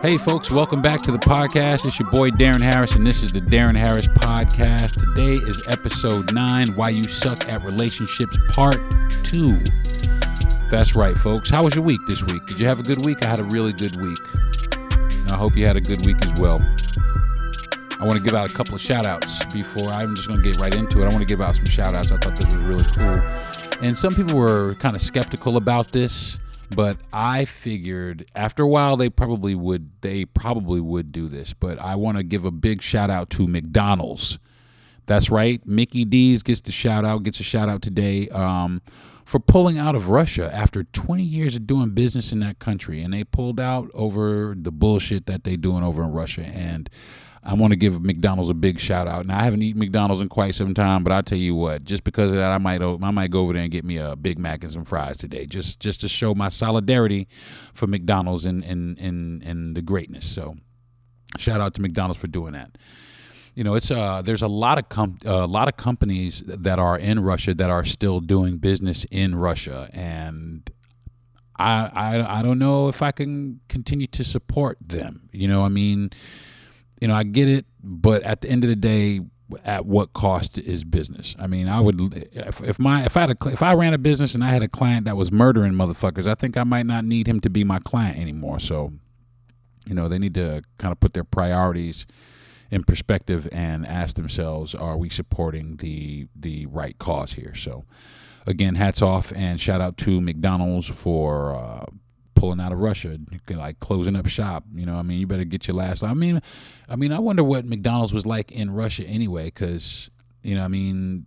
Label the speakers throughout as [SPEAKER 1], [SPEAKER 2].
[SPEAKER 1] Hey folks, welcome back to the podcast. It's your boy Deron Harris, and this is the Deron Harris Podcast. Today is episode 9, Why You Suck at Relationships, Part 2. That's right, folks. How was your week this week? Did you have a good week? I had a really good week. And I hope you had a good week as well. I want to give out a couple of shout-outs before I'm just going to get right into it. I want to give out some shout-outs. I thought this was really cool. And some people were kind of skeptical about this, but I figured after a while they probably would do this. But I want to give a big shout out to McDonald's. That's right. Mickey D's gets a shout out today for pulling out of Russia after 20 years of doing business in that country. And they pulled out over the bullshit that they doing over in Russia. And I want to give McDonald's a big shout out. Now, I haven't eaten McDonald's in quite some time, but I'll tell you what, just because of that, I might go over there and get me a Big Mac and some fries today, just to show my solidarity for McDonald's and the greatness. So, shout out to McDonald's for doing that. You know, it's there's a lot of companies that are in Russia that are still doing business in Russia, and I don't know if I can continue to support them. You know, I mean. You know, I get it, but at the end of the day, at what cost is business? I mean, I would if I ran a business and I had a client that was murdering motherfuckers, I think I might not need him to be my client anymore. So, you know, they need to kind of put their priorities in perspective and ask themselves, are we supporting the right cause here? So, again, hats off and shout out to McDonald's for pulling out of Russia, like closing up shop. You know, I mean, you better get your last. I mean, I wonder what McDonald's was like in Russia anyway, because, you know, I mean,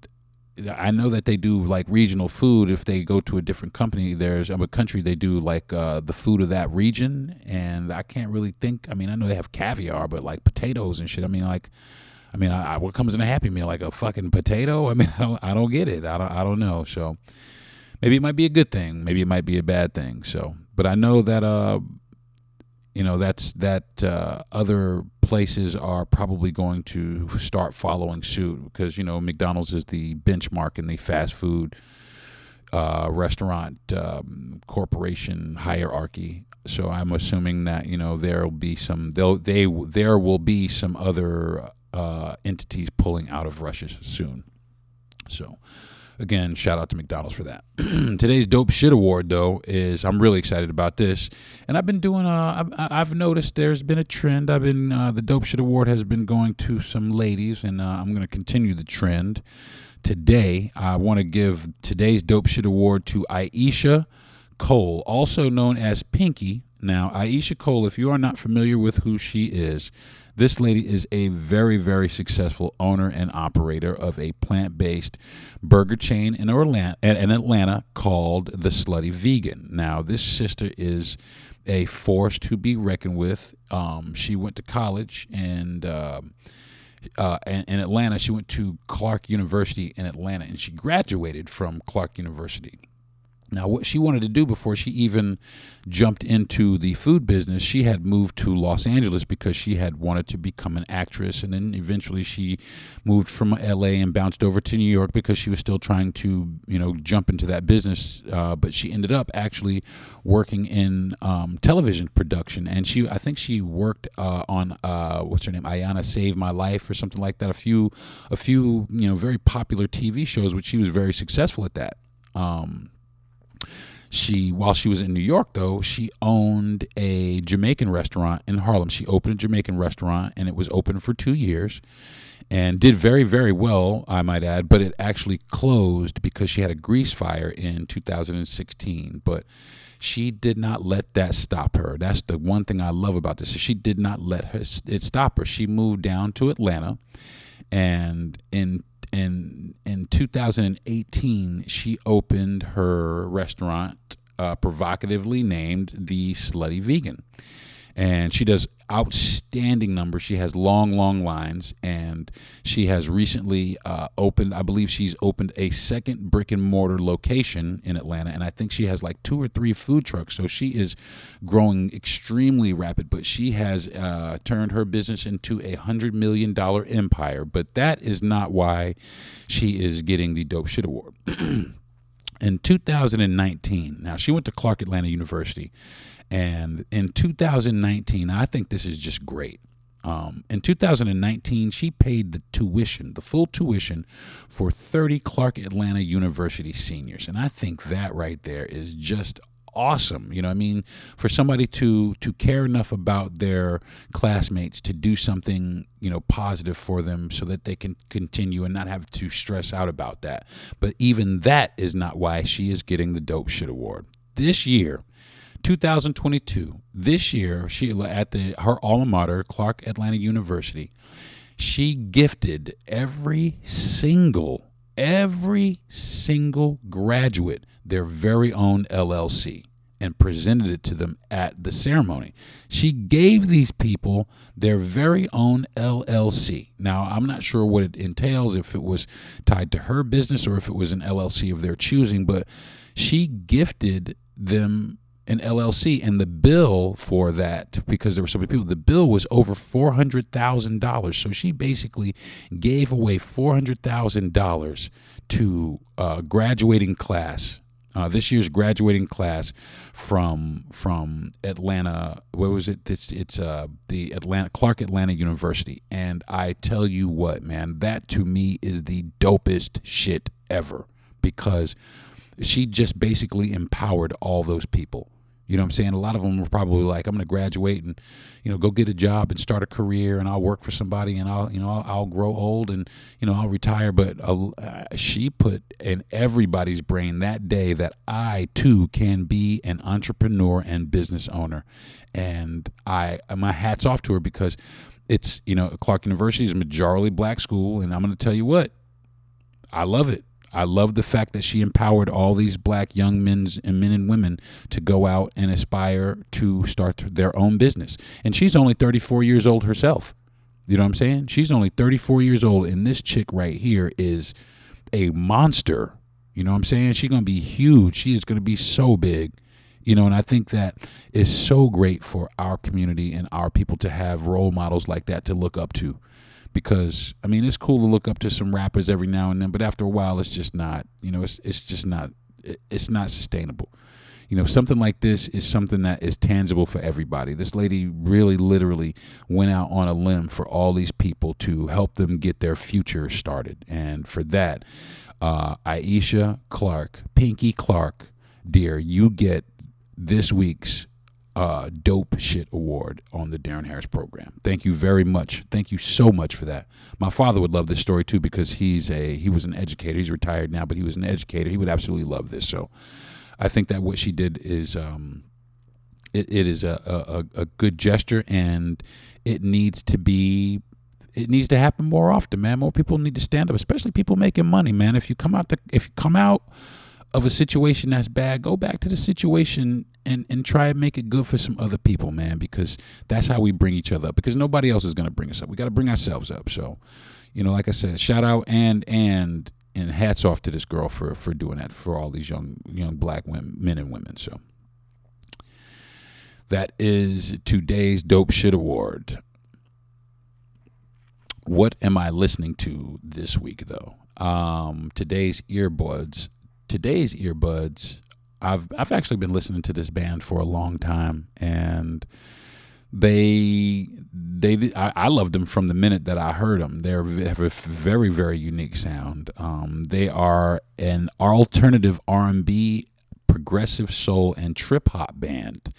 [SPEAKER 1] I know that they do like regional food. If they go to a different country, they do like the food of that region, and I can't really think. I mean, I know they have caviar, but like potatoes and shit. I mean, what comes in a Happy Meal? Like a fucking potato? I mean, I don't get it. I don't know. So maybe it might be a good thing. Maybe it might be a bad thing. So. But I know that, you know, other places are probably going to start following suit because, you know, McDonald's is the benchmark in the fast food restaurant corporation hierarchy. So I'm assuming that, you know, there will be some other entities pulling out of Russia soon. So. Again, shout out to McDonald's for that. Today's Dope Shit Award, though, I'm really excited about this. And I've been doing, I've noticed there's been a trend. The Dope Shit Award has been going to some ladies, and I'm going to continue the trend. Today, I want to give today's Dope Shit Award to Aisha Cole, also known as Pinky. Now, Aisha Cole, if you are not familiar with who she is, this lady is a very, very successful owner and operator of a plant-based burger chain in Atlanta called The Slutty Vegan. Now, this sister is a force to be reckoned with. She went to college and in Atlanta. She went to Clark University in Atlanta, and she graduated from Clark University. Now, what she wanted to do before she even jumped into the food business, she had moved to Los Angeles because she had wanted to become an actress. And then eventually she moved from LA and bounced over to New York because she was still trying to, you know, jump into that business. But she ended up actually working in television production. And I think she worked on, what's her name? Ayanna Saved My Life or something like that. A few, you know, very popular TV shows, which she was very successful at that. While she was in New York, though, she owned a Jamaican restaurant in Harlem. She opened a Jamaican restaurant, and it was open for 2 years and did very, very well, I might add, but it actually closed because she had a grease fire in 2016. But she did not let that stop her. That's the one thing I love about this. She did not let it stop her. She moved down to Atlanta, and in 2018, she opened her restaurant, provocatively named The Slutty Vegan. And she does outstanding numbers. She has long lines, and she has recently opened, I believe she's opened a second brick and mortar location in Atlanta, and I think she has like 2 or 3 food trucks. So she is growing extremely rapid, but she has turned her business into a $100 million empire. But that is not why she is getting the Dope Shit Award. In 2019, now she went to Clark Atlanta University, and in 2019, I think this is just great. In 2019, she paid the full tuition for 30 Clark Atlanta University seniors. And I think that right there is just awesome. You know what I mean? For somebody to care enough about their classmates to do something, positive for them so that they can continue and not have to stress out about that. But even that is not why she is getting the Dope Shit Award. This year, 2022, this year, she at her alma mater, Clark Atlanta University, she gifted every single graduate their very own LLC and presented it to them at the ceremony. She gave these people their very own LLC. Now, I'm not sure what it entails, if it was tied to her business or if it was an LLC of their choosing, but she gifted them an LLC, and the bill for that, because there were so many people, the bill was over $400,000. So she basically gave away $400,000 to graduating class, this year's graduating class from Atlanta. Where was it? It's the Clark Atlanta University. And I tell you what, man, that to me is the dopest shit ever, because she just basically empowered all those people. You know what I'm saying? A lot of them were probably like, I'm going to graduate and, go get a job and start a career, and I'll work for somebody, and I'll grow old, and, I'll retire. But she put in everybody's brain that day that I too can be an entrepreneur and business owner. And my hat's off to her, because it's, Clark University is a majority black school. And I'm going to tell you what, I love it. I love the fact that she empowered all these black young men and women to go out and aspire to start their own business. And she's only 34 years old herself. You know what I'm saying? She's only 34 years old, and this chick right here is a monster. You know what I'm saying? She's going to be huge. She is going to be so big. And I think that is so great for our community and our people to have role models like that to look up to. Because, it's cool to look up to some rappers every now and then, but after a while, it's just not, it's just not, it's not sustainable. Something like this is something that is tangible for everybody. This lady really literally went out on a limb for all these people to help them get their future started. And for that, Aisha Clark, Pinky Clark, dear, you get this week's Dope Shit Award on the Deron Harris program. Thank you very much. Thank you so much for that. My father would love this story too, because he was an educator. He's retired now, but he was an educator. He would absolutely love this. So I think that what she did is it is a good gesture, and it needs to happen more often, man. More people need to stand up, especially people making money, man. If you come out of a situation that's bad, go back to the situation and try and make it good for some other people, man, because that's how we bring each other up, because nobody else is going to bring us up. We got to bring ourselves up. So, like I said, shout out and hats off to this girl for doing that for all these young black men and women. So that is today's Dope Shit Award. What am I listening to this week, though? Today's earbuds, I've actually been listening to this band for a long time, and I loved them from the minute that I heard them. They have a very, very unique sound. They are an alternative R&B, progressive soul, and trip hop band.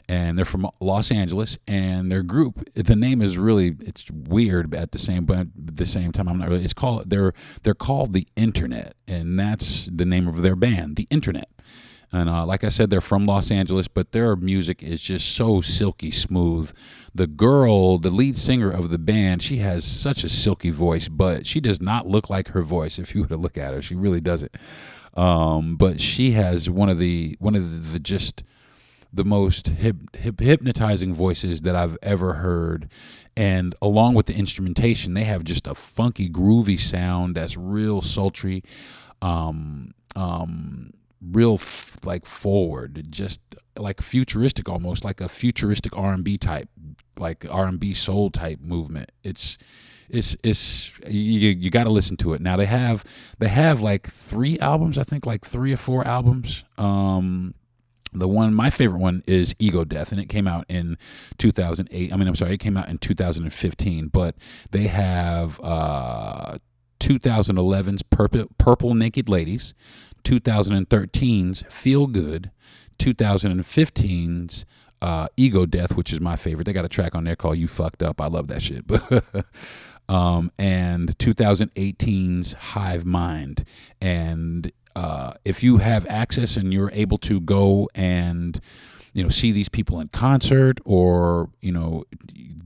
[SPEAKER 1] And they're from Los Angeles, and their group, the name is really, it's weird at the same time. I'm not really, they're called The Internet, and that's the name of their band, The Internet. And like I said, they're from Los Angeles, but their music is just so silky smooth. The girl, the lead singer of the band, she has such a silky voice, but she does not look like her voice if you were to look at her. She really doesn't. But she has one of the just the most hypnotizing voices that I've ever heard. And along with the instrumentation, they have just a funky, groovy sound that's real sultry, like forward, just like futuristic, almost like a futuristic R&B type, like R&B soul type movement. It's it's you got to listen to it. Now they have like 3 albums, I think, like 3 or 4 albums. My favorite one is Ego Death, and it came out in 2008. It came out in 2015, but they have 2011's Purple Naked Ladies, 2013's Feel Good, 2015's Ego Death, which is my favorite. They got a track on there called You Fucked Up. I love that shit. And 2018's Hive Mind. And if you have access and you're able to go and see these people in concert, or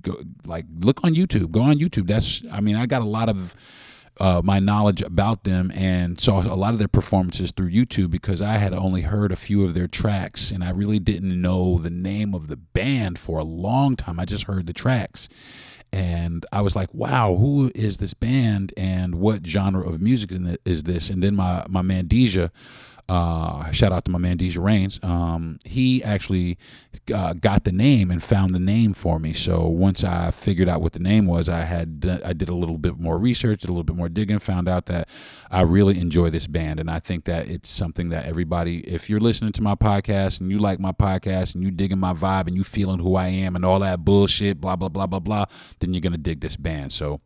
[SPEAKER 1] go, like, look on YouTube, go on YouTube. I got a lot of my knowledge about them and saw a lot of their performances through YouTube, because I had only heard a few of their tracks and I really didn't know the name of the band for a long time. I just heard the tracks. And I was like, wow, who is this band and what genre of music is this? And then my man Deja, shout out to my man Deja Rains, he actually got the name and found the name for me. So once I figured out what the name was, I did a little bit more research, did a little bit more digging, found out that I really enjoy this band. And I think that it's something that everybody, if you're listening to my podcast and you like my podcast and you digging my vibe and you feeling who I am and all that bullshit, blah, blah, blah, blah, blah, then you're going to dig this band. So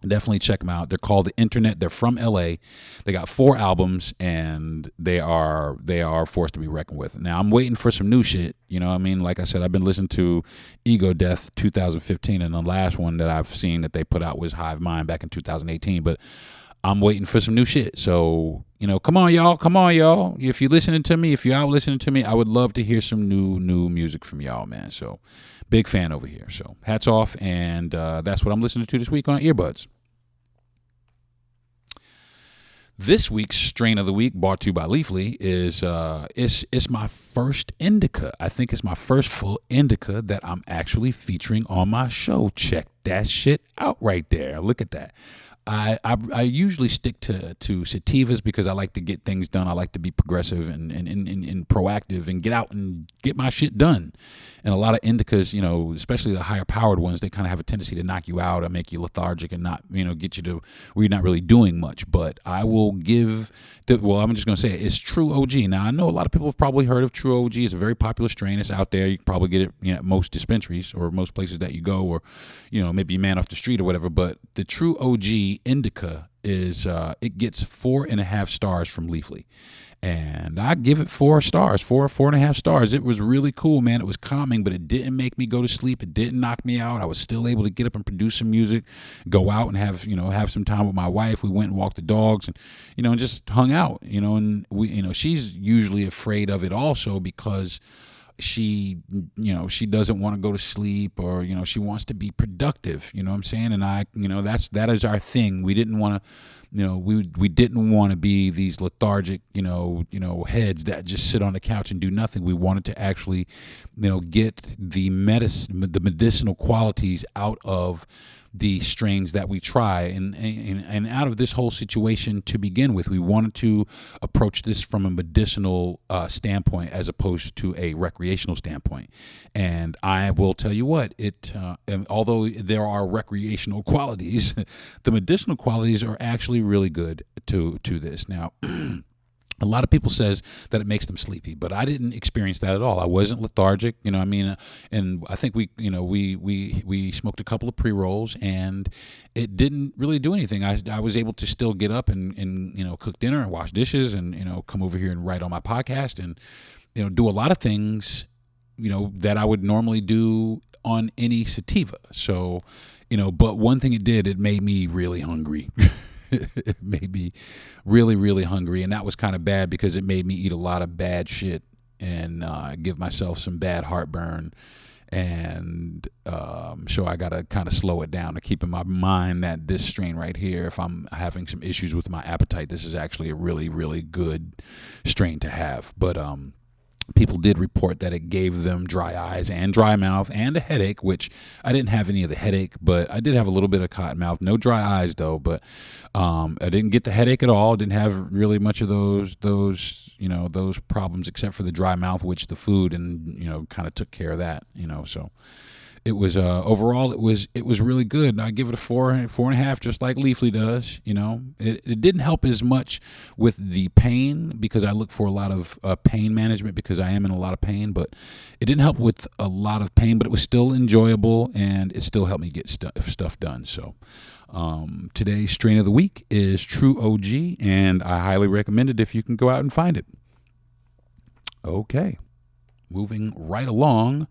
[SPEAKER 1] definitely check them out. They're called The Internet. They're from LA. They got 4 albums, and they are a force to be reckoned with. Now I'm waiting for some new shit. Like I said, I've been listening to Ego Death 2015, and the last one that I've seen that they put out was Hive Mind back in 2018. But I'm waiting for some new shit. So, come on, y'all. If you're listening to me, if you're out listening to me, I would love to hear some new music from y'all, man. So, big fan over here. So, hats off, and that's what I'm listening to this week on EarBuds. This week's strain of the week, brought to you by Leafly, is it's my first indica. I think it's my first full indica that I'm actually featuring on my show. Check that shit out right there. Look at that. I usually stick to sativas because I like to get things done. I like to be progressive and proactive and get out and get my shit done. And a lot of indicas, especially the higher powered ones, they kind of have a tendency to knock you out and make you lethargic and not, get you to where you're not really doing much. But I will give I'm just going to say it's True OG. Now, I know a lot of people have probably heard of True OG. It's a very popular strain. It's out there. You can probably get it at most dispensaries or most places that you go, or, maybe a man off the street or whatever. But the True OG indica is it gets 4.5 stars from Leafly, and I give it 4 stars, 4.5 stars. It was really cool, man. It was calming, but it didn't make me go to sleep. It didn't knock me out. I was still able to get up and produce some music, go out and have some time with my wife. We went and walked the dogs and and just hung out, and we she's usually afraid of it also, because she doesn't want to go to sleep, or she wants to be productive, what I'm saying? And that is our thing. We didn't want to we didn't want to be these lethargic heads that just sit on the couch and do nothing. We wanted to actually get the medicinal qualities out of the strains that we try, and out of this whole situation to begin with. We wanted to approach this from a medicinal standpoint as opposed to a recreational standpoint. And I will tell you what, although there are recreational qualities, the medicinal qualities are actually really good to this. Now, a lot of people says that it makes them sleepy, but I didn't experience that at all. I wasn't lethargic, and I think we smoked a couple of pre-rolls, and it didn't really do anything. I was able to still get up and cook dinner and wash dishes and come over here and write on my podcast and do a lot of things that I would normally do on any sativa. So but one thing it did, it made me really hungry. It made me really, really hungry, and that was kind of bad because it made me eat a lot of bad shit and give myself some bad heartburn. And so I got to kind of slow it down to keep in my mind that this strain right here, if I'm having some issues with my appetite, this is actually a really, really good strain to have. But people did report that it gave them dry eyes and dry mouth and a headache, which I didn't have any of the headache, but I did have a little bit of cotton mouth. No dry eyes though, but I didn't get the headache at all. Didn't have really much of those problems except for the dry mouth, which the food and kind of took care of that. So it was overall it was really good. I give it a 4.5, just like Leafly does. It didn't help as much with the pain because I look for a lot of pain management because I am in a lot of pain, but it didn't help with a lot of pain, but it was still enjoyable and it still helped me get stuff done. So today's strain of the week is True OG, and I highly recommend it if you can go out and find it. Okay, moving right along.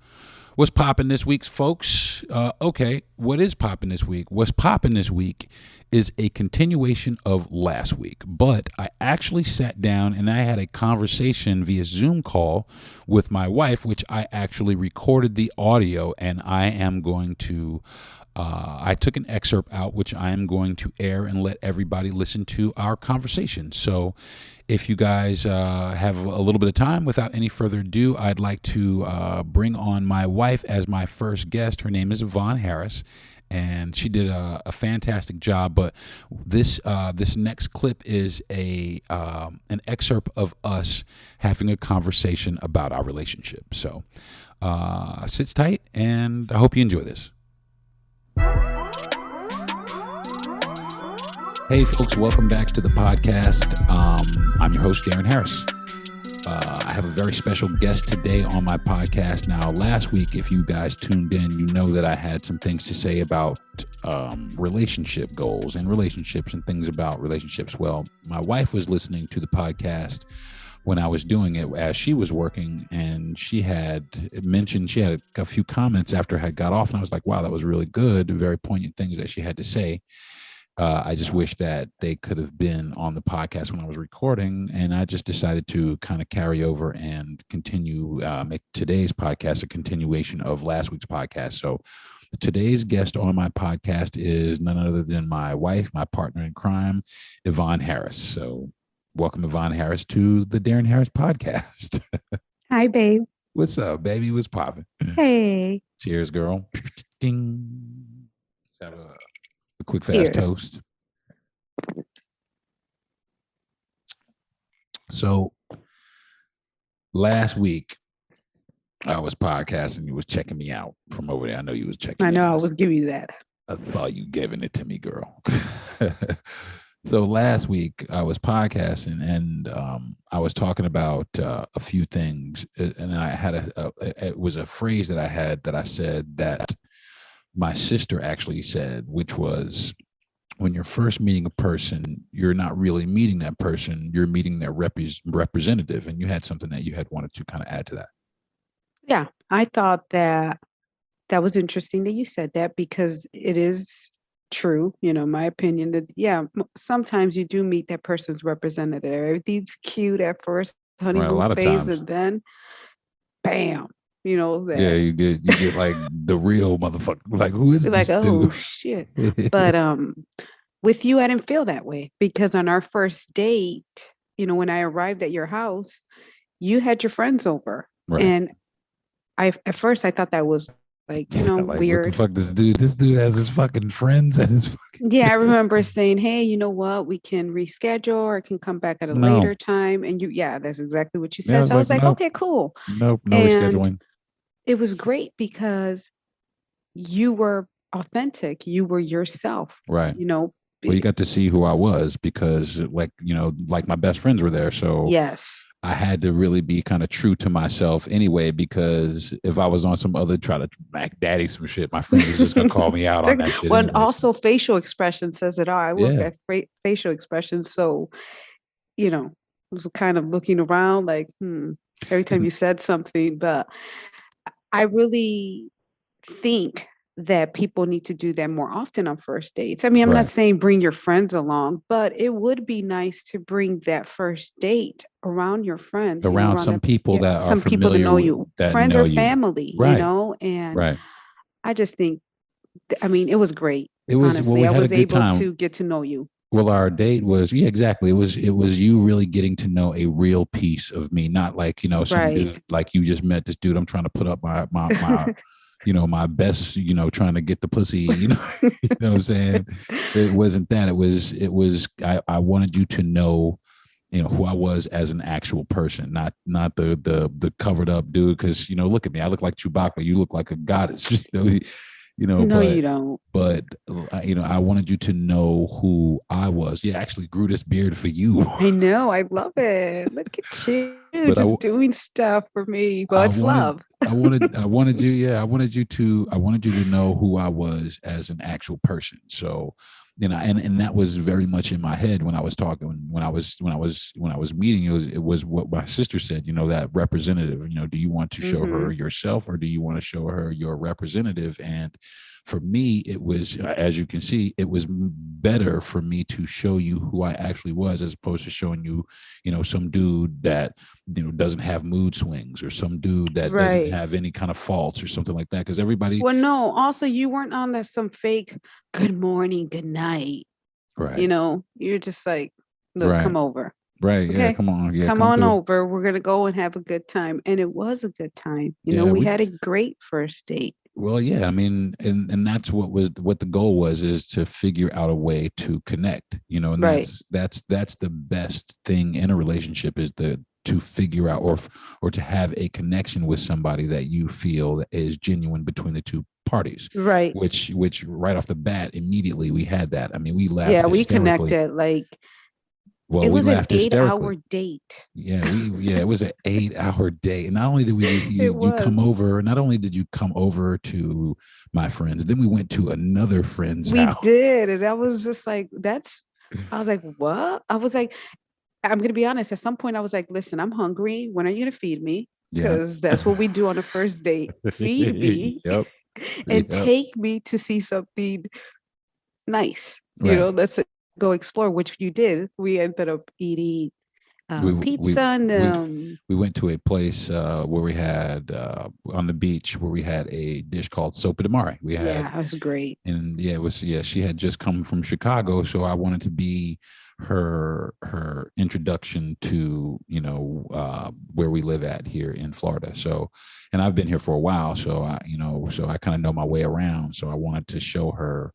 [SPEAKER 1] What's popping this week, folks? What is popping this week? What's popping this week is a continuation of last week, but I actually sat down and I had a conversation via Zoom call with my wife, which I actually recorded the audio, and I am going to I took an excerpt out, which I am going to air and let everybody listen to our conversation. So if you guys have a little bit of time, without any further ado, I'd like to bring on my wife as my first guest. Her name is Ivonne Harris, and she did a fantastic job. But this next clip is an excerpt of us having a conversation about our relationship. So sit tight, and I hope you enjoy this. Hey folks, welcome back to the podcast. I'm your host, Deron Harris. I have a very special guest today on my podcast. Now, last week, if you guys tuned in, you know that I had some things to say about relationship goals and relationships and things about relationships. Well, my wife was listening to the podcast when I was doing it as she was working, and she had mentioned, she had a few comments after I had got off, and I was like, wow, that was really good. Very poignant things that she had to say. I just wish that they could have been on the podcast when I was recording, and I just decided to kind of carry over and continue, make today's podcast a continuation of last week's podcast. So today's guest on my podcast is none other than my wife, my partner in crime, Ivonne Harris. So welcome, Ivonne Harris, to the Deron Harris podcast.
[SPEAKER 2] Hi, babe.
[SPEAKER 1] What's up, baby? What's popping?
[SPEAKER 2] Hey.
[SPEAKER 1] Cheers, girl. Ding. Let's have a quick, fast toast. So last week I was podcasting. You was checking me out from over there. I know you was checking.
[SPEAKER 2] I know. I was giving you that.
[SPEAKER 1] I thought you giving it to me, girl. So last week I was podcasting, and I was talking about a few things, and I had it was a phrase that I had that I said that my sister actually said, which was, when you're first meeting a person, you're not really meeting that person, you're meeting their representative. And you had something that you had wanted to kind of add to that.
[SPEAKER 2] Yeah, I thought that was interesting that you said that, because it is true, my opinion, that, sometimes you do meet that person's representative. Everything's cute at first, honeymoon phase, and then bam. That.
[SPEAKER 1] Yeah, you get like the real motherfucker. Like, who is this dude?
[SPEAKER 2] Oh shit. But with you, I didn't feel that way, because on our first date, when I arrived at your house, you had your friends over, right. And at first I thought that was like, like, weird.
[SPEAKER 1] What the fuck, this dude has his fucking friends at his fucking
[SPEAKER 2] Yeah, I remember saying, hey, you know what, we can reschedule, or can come back at a later time. And that's exactly what you said. So I was like, okay, cool.
[SPEAKER 1] Nope, no rescheduling.
[SPEAKER 2] It was great because you were authentic. You were yourself.
[SPEAKER 1] Right. Well, you got to see who I was, because like my best friends were there. So
[SPEAKER 2] yes,
[SPEAKER 1] I had to really be kind of true to myself anyway, because if I was on some other try to Mac Daddy some shit, my friend was just going to call me out on that shit.
[SPEAKER 2] Well, anyways. Also facial expression says it all. I look at facial expressions. So, I was kind of looking around like, every time you said something, but I really think that people need to do that more often on first dates. I mean, I'm not saying bring your friends along, but it would be nice to bring that first date around your friends,
[SPEAKER 1] around some people that are some people that
[SPEAKER 2] know you, friends or family,
[SPEAKER 1] right.
[SPEAKER 2] And I just think, it was great.
[SPEAKER 1] It was,
[SPEAKER 2] honestly, I was able to get to know you.
[SPEAKER 1] Well, our date was, exactly. It was you really getting to know a real piece of me, not like, some dude, like you just met this dude. I'm trying to put up my my best, trying to get the pussy, you know what I'm saying? It wasn't that. It was, I wanted you to know who I was as an actual person, not the covered up dude. Because look at me, I look like Chewbacca. You look like a goddess.
[SPEAKER 2] No, you don't.
[SPEAKER 1] But I wanted you to know who I was. Yeah, I actually grew this beard for you.
[SPEAKER 2] I know. I love it. Look at you,
[SPEAKER 1] But
[SPEAKER 2] just doing stuff for me. Well,
[SPEAKER 1] I
[SPEAKER 2] it's
[SPEAKER 1] wanted,
[SPEAKER 2] love.
[SPEAKER 1] I wanted you. Yeah, I wanted you to know who I was as an actual person. So, and that was very much in my head when I was talking, when I was meeting. It was what my sister said. That representative. Do you want to show her yourself, or do you want to show her your representative? And for me, it was, as you can see, it was better for me to show you who I actually was, as opposed to showing you, some dude that, doesn't have mood swings, or some dude that doesn't have any kind of faults or something like that. Because everybody.
[SPEAKER 2] Well, no, also you weren't on some fake good morning, good night.
[SPEAKER 1] Right.
[SPEAKER 2] You're just like, look, come over.
[SPEAKER 1] Right.
[SPEAKER 2] Okay?
[SPEAKER 1] Yeah. Come on. Yeah.
[SPEAKER 2] Come on over. We're going to go and have a good time. And it was a good time. We had a great first date.
[SPEAKER 1] Well, yeah, I mean, and that's what the goal was, is to figure out a way to connect, and that's the best thing in a relationship, is to figure out, or to have a connection with somebody that you feel that is genuine between the two parties.
[SPEAKER 2] Right.
[SPEAKER 1] Which right off the bat, immediately we had that. I mean, we laughed.
[SPEAKER 2] Yeah, we connected
[SPEAKER 1] Well,
[SPEAKER 2] it was
[SPEAKER 1] an
[SPEAKER 2] 8-hour date.
[SPEAKER 1] Yeah, it was an 8-hour date. And not only did you come over, not only did you come over to my friends, then we went to another friend's house.
[SPEAKER 2] We did. And I was just like, I was like, what? I was like, I'm going to be honest. At some point I was like, listen, I'm hungry. When are you going to feed me? Because that's what we do on a first date. Feed me.
[SPEAKER 1] Yep.
[SPEAKER 2] And take me to see something nice. Let's go explore, which you did. We ended up eating pizza, and
[SPEAKER 1] we went to a place where we had on the beach, where we had a dish called sopa de mare.
[SPEAKER 2] It was great.
[SPEAKER 1] And she had just come from Chicago, so I wanted to be her introduction to where we live at here in Florida. So, and I've been here for a while, so I kind of know my way around. So I wanted to show her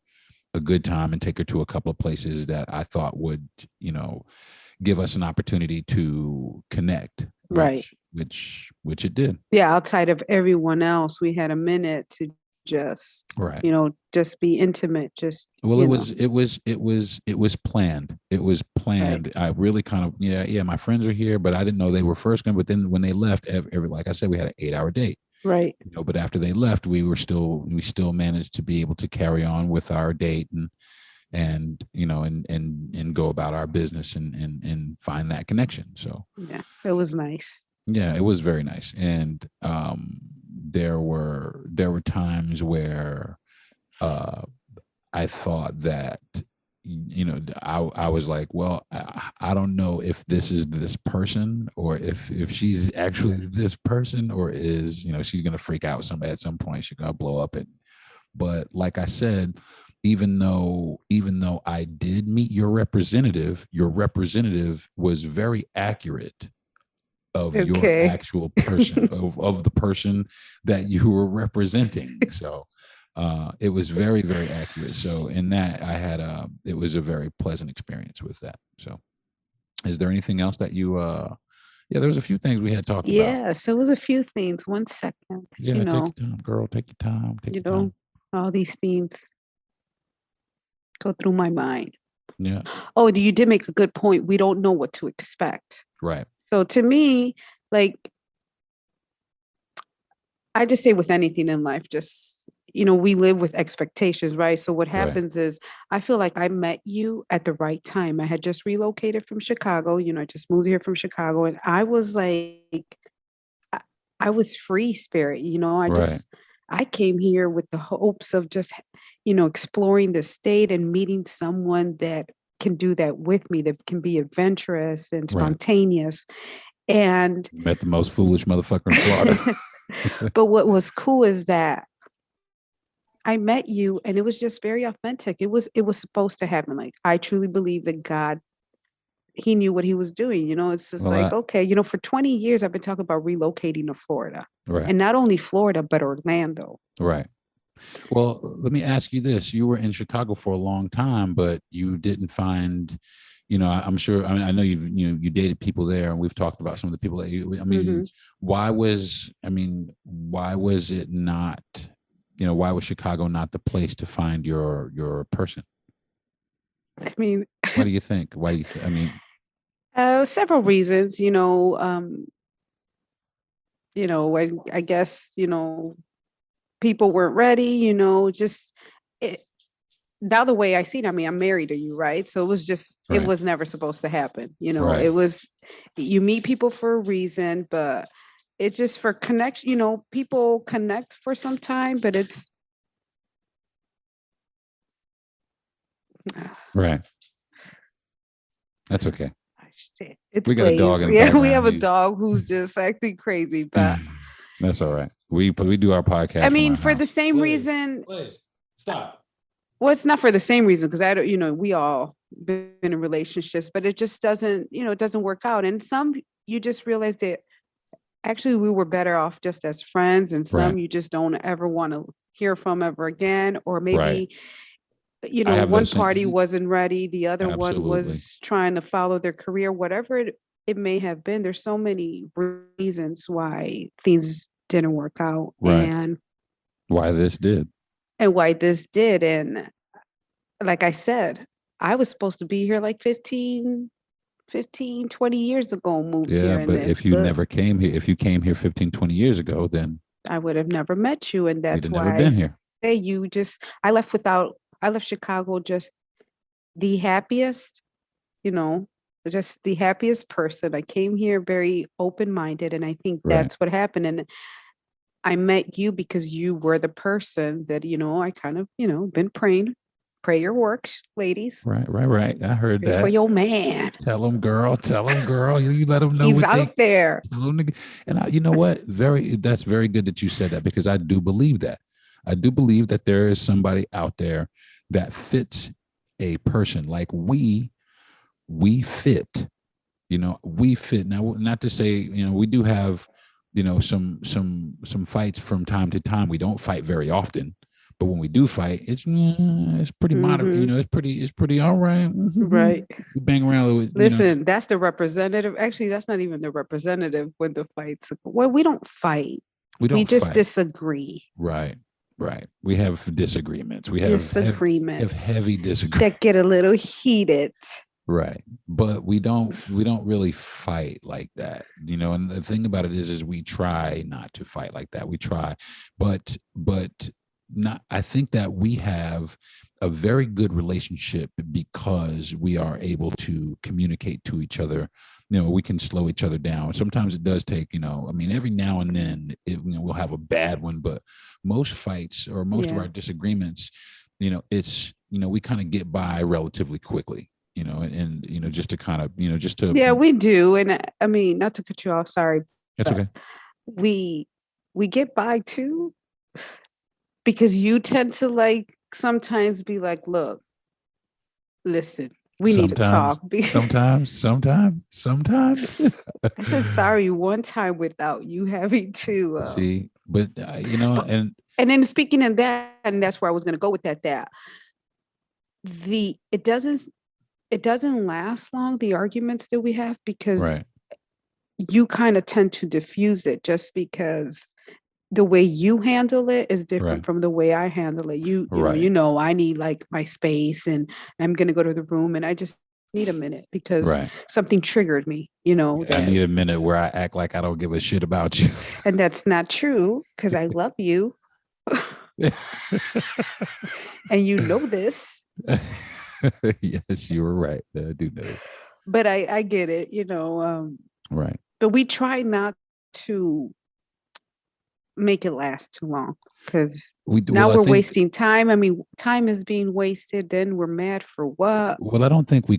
[SPEAKER 1] a good time and take her to a couple of places that I thought would, give us an opportunity to connect.
[SPEAKER 2] Right.
[SPEAKER 1] Which it did.
[SPEAKER 2] Yeah. Outside of everyone else, we had a minute to just, just be intimate. Just,
[SPEAKER 1] well, it was planned. It was planned. Right. I really kind of, my friends are here, but I didn't know they were first going, but then when they left, like I said, we had an 8-hour date.
[SPEAKER 2] Right.
[SPEAKER 1] But after they left, we still managed to be able to carry on with our date and go about our business and find that connection. So
[SPEAKER 2] yeah, it was nice.
[SPEAKER 1] Yeah, it was very nice. And there were times where I thought that, I was like, well, I don't know if this is this person, or if she's actually this person, or is, she's going to freak out somebody at some point. She's going to blow up. But like I said, even though I did meet your representative was very accurate of your actual person, of the person that you were representing. So it was very, very accurate. So in that, I had it was a very pleasant experience with that. So is there anything else that you there was a few things we had talked about.
[SPEAKER 2] Yes, there was a few things. 1 second.
[SPEAKER 1] Yeah, take your time, girl. Take your time. Take your time.
[SPEAKER 2] All these things go through my mind.
[SPEAKER 1] Yeah.
[SPEAKER 2] Oh, you did make a good point. We don't know what to expect.
[SPEAKER 1] Right.
[SPEAKER 2] So to me, I just say with anything in life, just, we live with expectations, right? So what happens is, I feel like I met you at the right time. I had just relocated from Chicago. I just moved here from Chicago, and I was like, I was free spirit. I came here with the hopes of just, exploring the state and meeting someone that can do that with me, that can be adventurous and spontaneous. Right. And
[SPEAKER 1] met the most foolish motherfucker in Florida.
[SPEAKER 2] But what was cool is that I met you, and it was just very authentic. It was supposed to happen. Like, I truly believe that God, he knew what he was doing. It's just okay, for 20 years, I've been talking about relocating to Florida.
[SPEAKER 1] Right.
[SPEAKER 2] And not only Florida, but Orlando.
[SPEAKER 1] Right. Well, let me ask you this. You were in Chicago for a long time, but you didn't find I'm sure. I mean, I know you dated people there, and we've talked about some of the people that you. I mean, why was it not? Why was Chicago not the place to find your person?
[SPEAKER 2] I mean,
[SPEAKER 1] what do you think? Why do you I mean,
[SPEAKER 2] several reasons. I guess people weren't ready. Just it, now the way I see it, I mean, I'm married to you, right? So it was never supposed to happen.
[SPEAKER 1] Right.
[SPEAKER 2] It was, you meet people for a reason, but it's just for connection. People connect for some time, but it's
[SPEAKER 1] right. That's okay.
[SPEAKER 2] It's
[SPEAKER 1] we got a dog in the
[SPEAKER 2] background. We have a dog who's just acting crazy, but
[SPEAKER 1] that's all right. We do our podcast.
[SPEAKER 2] I mean, for the same reason.
[SPEAKER 1] Please stop.
[SPEAKER 2] Well, it's not for the same reason because I don't. We all been in relationships, but it just doesn't. It doesn't work out. And some you just realize that actually we were better off just as friends, and some you just don't ever want to hear from ever again, or maybe. One party wasn't ready. The other one was trying to follow their career, whatever it may have been. There's so many reasons why things didn't work out and
[SPEAKER 1] why this did.
[SPEAKER 2] And like I said, I was supposed to be here like 15, 20 years ago, moved here.
[SPEAKER 1] Yeah, but if you never came here, if you came here 15, 20 years ago, then
[SPEAKER 2] I would have never met you. And that's why
[SPEAKER 1] never been here.
[SPEAKER 2] I left Chicago just the happiest, just the happiest person. I came here very open-minded, and I think that's what happened. And I met you because you were the person that, I kind of, been praying. Prayer works, ladies.
[SPEAKER 1] Right. I heard that.
[SPEAKER 2] For your man.
[SPEAKER 1] Tell him, girl. You let him know
[SPEAKER 2] he's out there.
[SPEAKER 1] Tell him and you know what? That's very good that you said that, because I do believe that. I do believe that there is somebody out there that fits a person. Like we fit, we fit. Now, not to say, we do have, some fights from time to time. We don't fight very often, but when we do fight, it's pretty moderate. It's pretty all right.
[SPEAKER 2] Right.
[SPEAKER 1] We bang around with.
[SPEAKER 2] Listen, that's the representative. Actually, that's not even the representative when the fights. Well, we don't fight. We just disagree.
[SPEAKER 1] Right. We have disagreements. We have
[SPEAKER 2] disagreements.
[SPEAKER 1] Heavy disagreements
[SPEAKER 2] that get a little heated.
[SPEAKER 1] Right. But we don't really fight like that, and the thing about it is we try not to fight like that. We try, but not, I think that we have a very good relationship because we are able to communicate to each other. We can slow each other down. Sometimes it does take, every now and then we'll have a bad one, but most fights or most of our disagreements, it's, we kind of get by relatively quickly, and just to kind of, just to.
[SPEAKER 2] Yeah, we do. And I mean, not to cut you off. Sorry.
[SPEAKER 1] That's okay.
[SPEAKER 2] We get by too, because you tend to sometimes be like, look, listen, we need to talk.
[SPEAKER 1] Sometimes.
[SPEAKER 2] I said sorry one time without you having to
[SPEAKER 1] see, but and
[SPEAKER 2] then speaking of that, and that's where I was going to go with that. It doesn't last long, the arguments that we have, because you kind of tend to diffuse it just because the way you handle it is different from the way I handle it. I need my space, and I'm going to go to the room, and I just need a minute because something triggered me,
[SPEAKER 1] I need a minute where I act like I don't give a shit about you.
[SPEAKER 2] And that's not true, because I love you. And you know this.
[SPEAKER 1] Yes, you were right. I do know.
[SPEAKER 2] But I get it,
[SPEAKER 1] right.
[SPEAKER 2] But we try not to make it last too long, because we're wasting time. I mean, time is being wasted. Then we're mad for what?
[SPEAKER 1] Well, I don't think we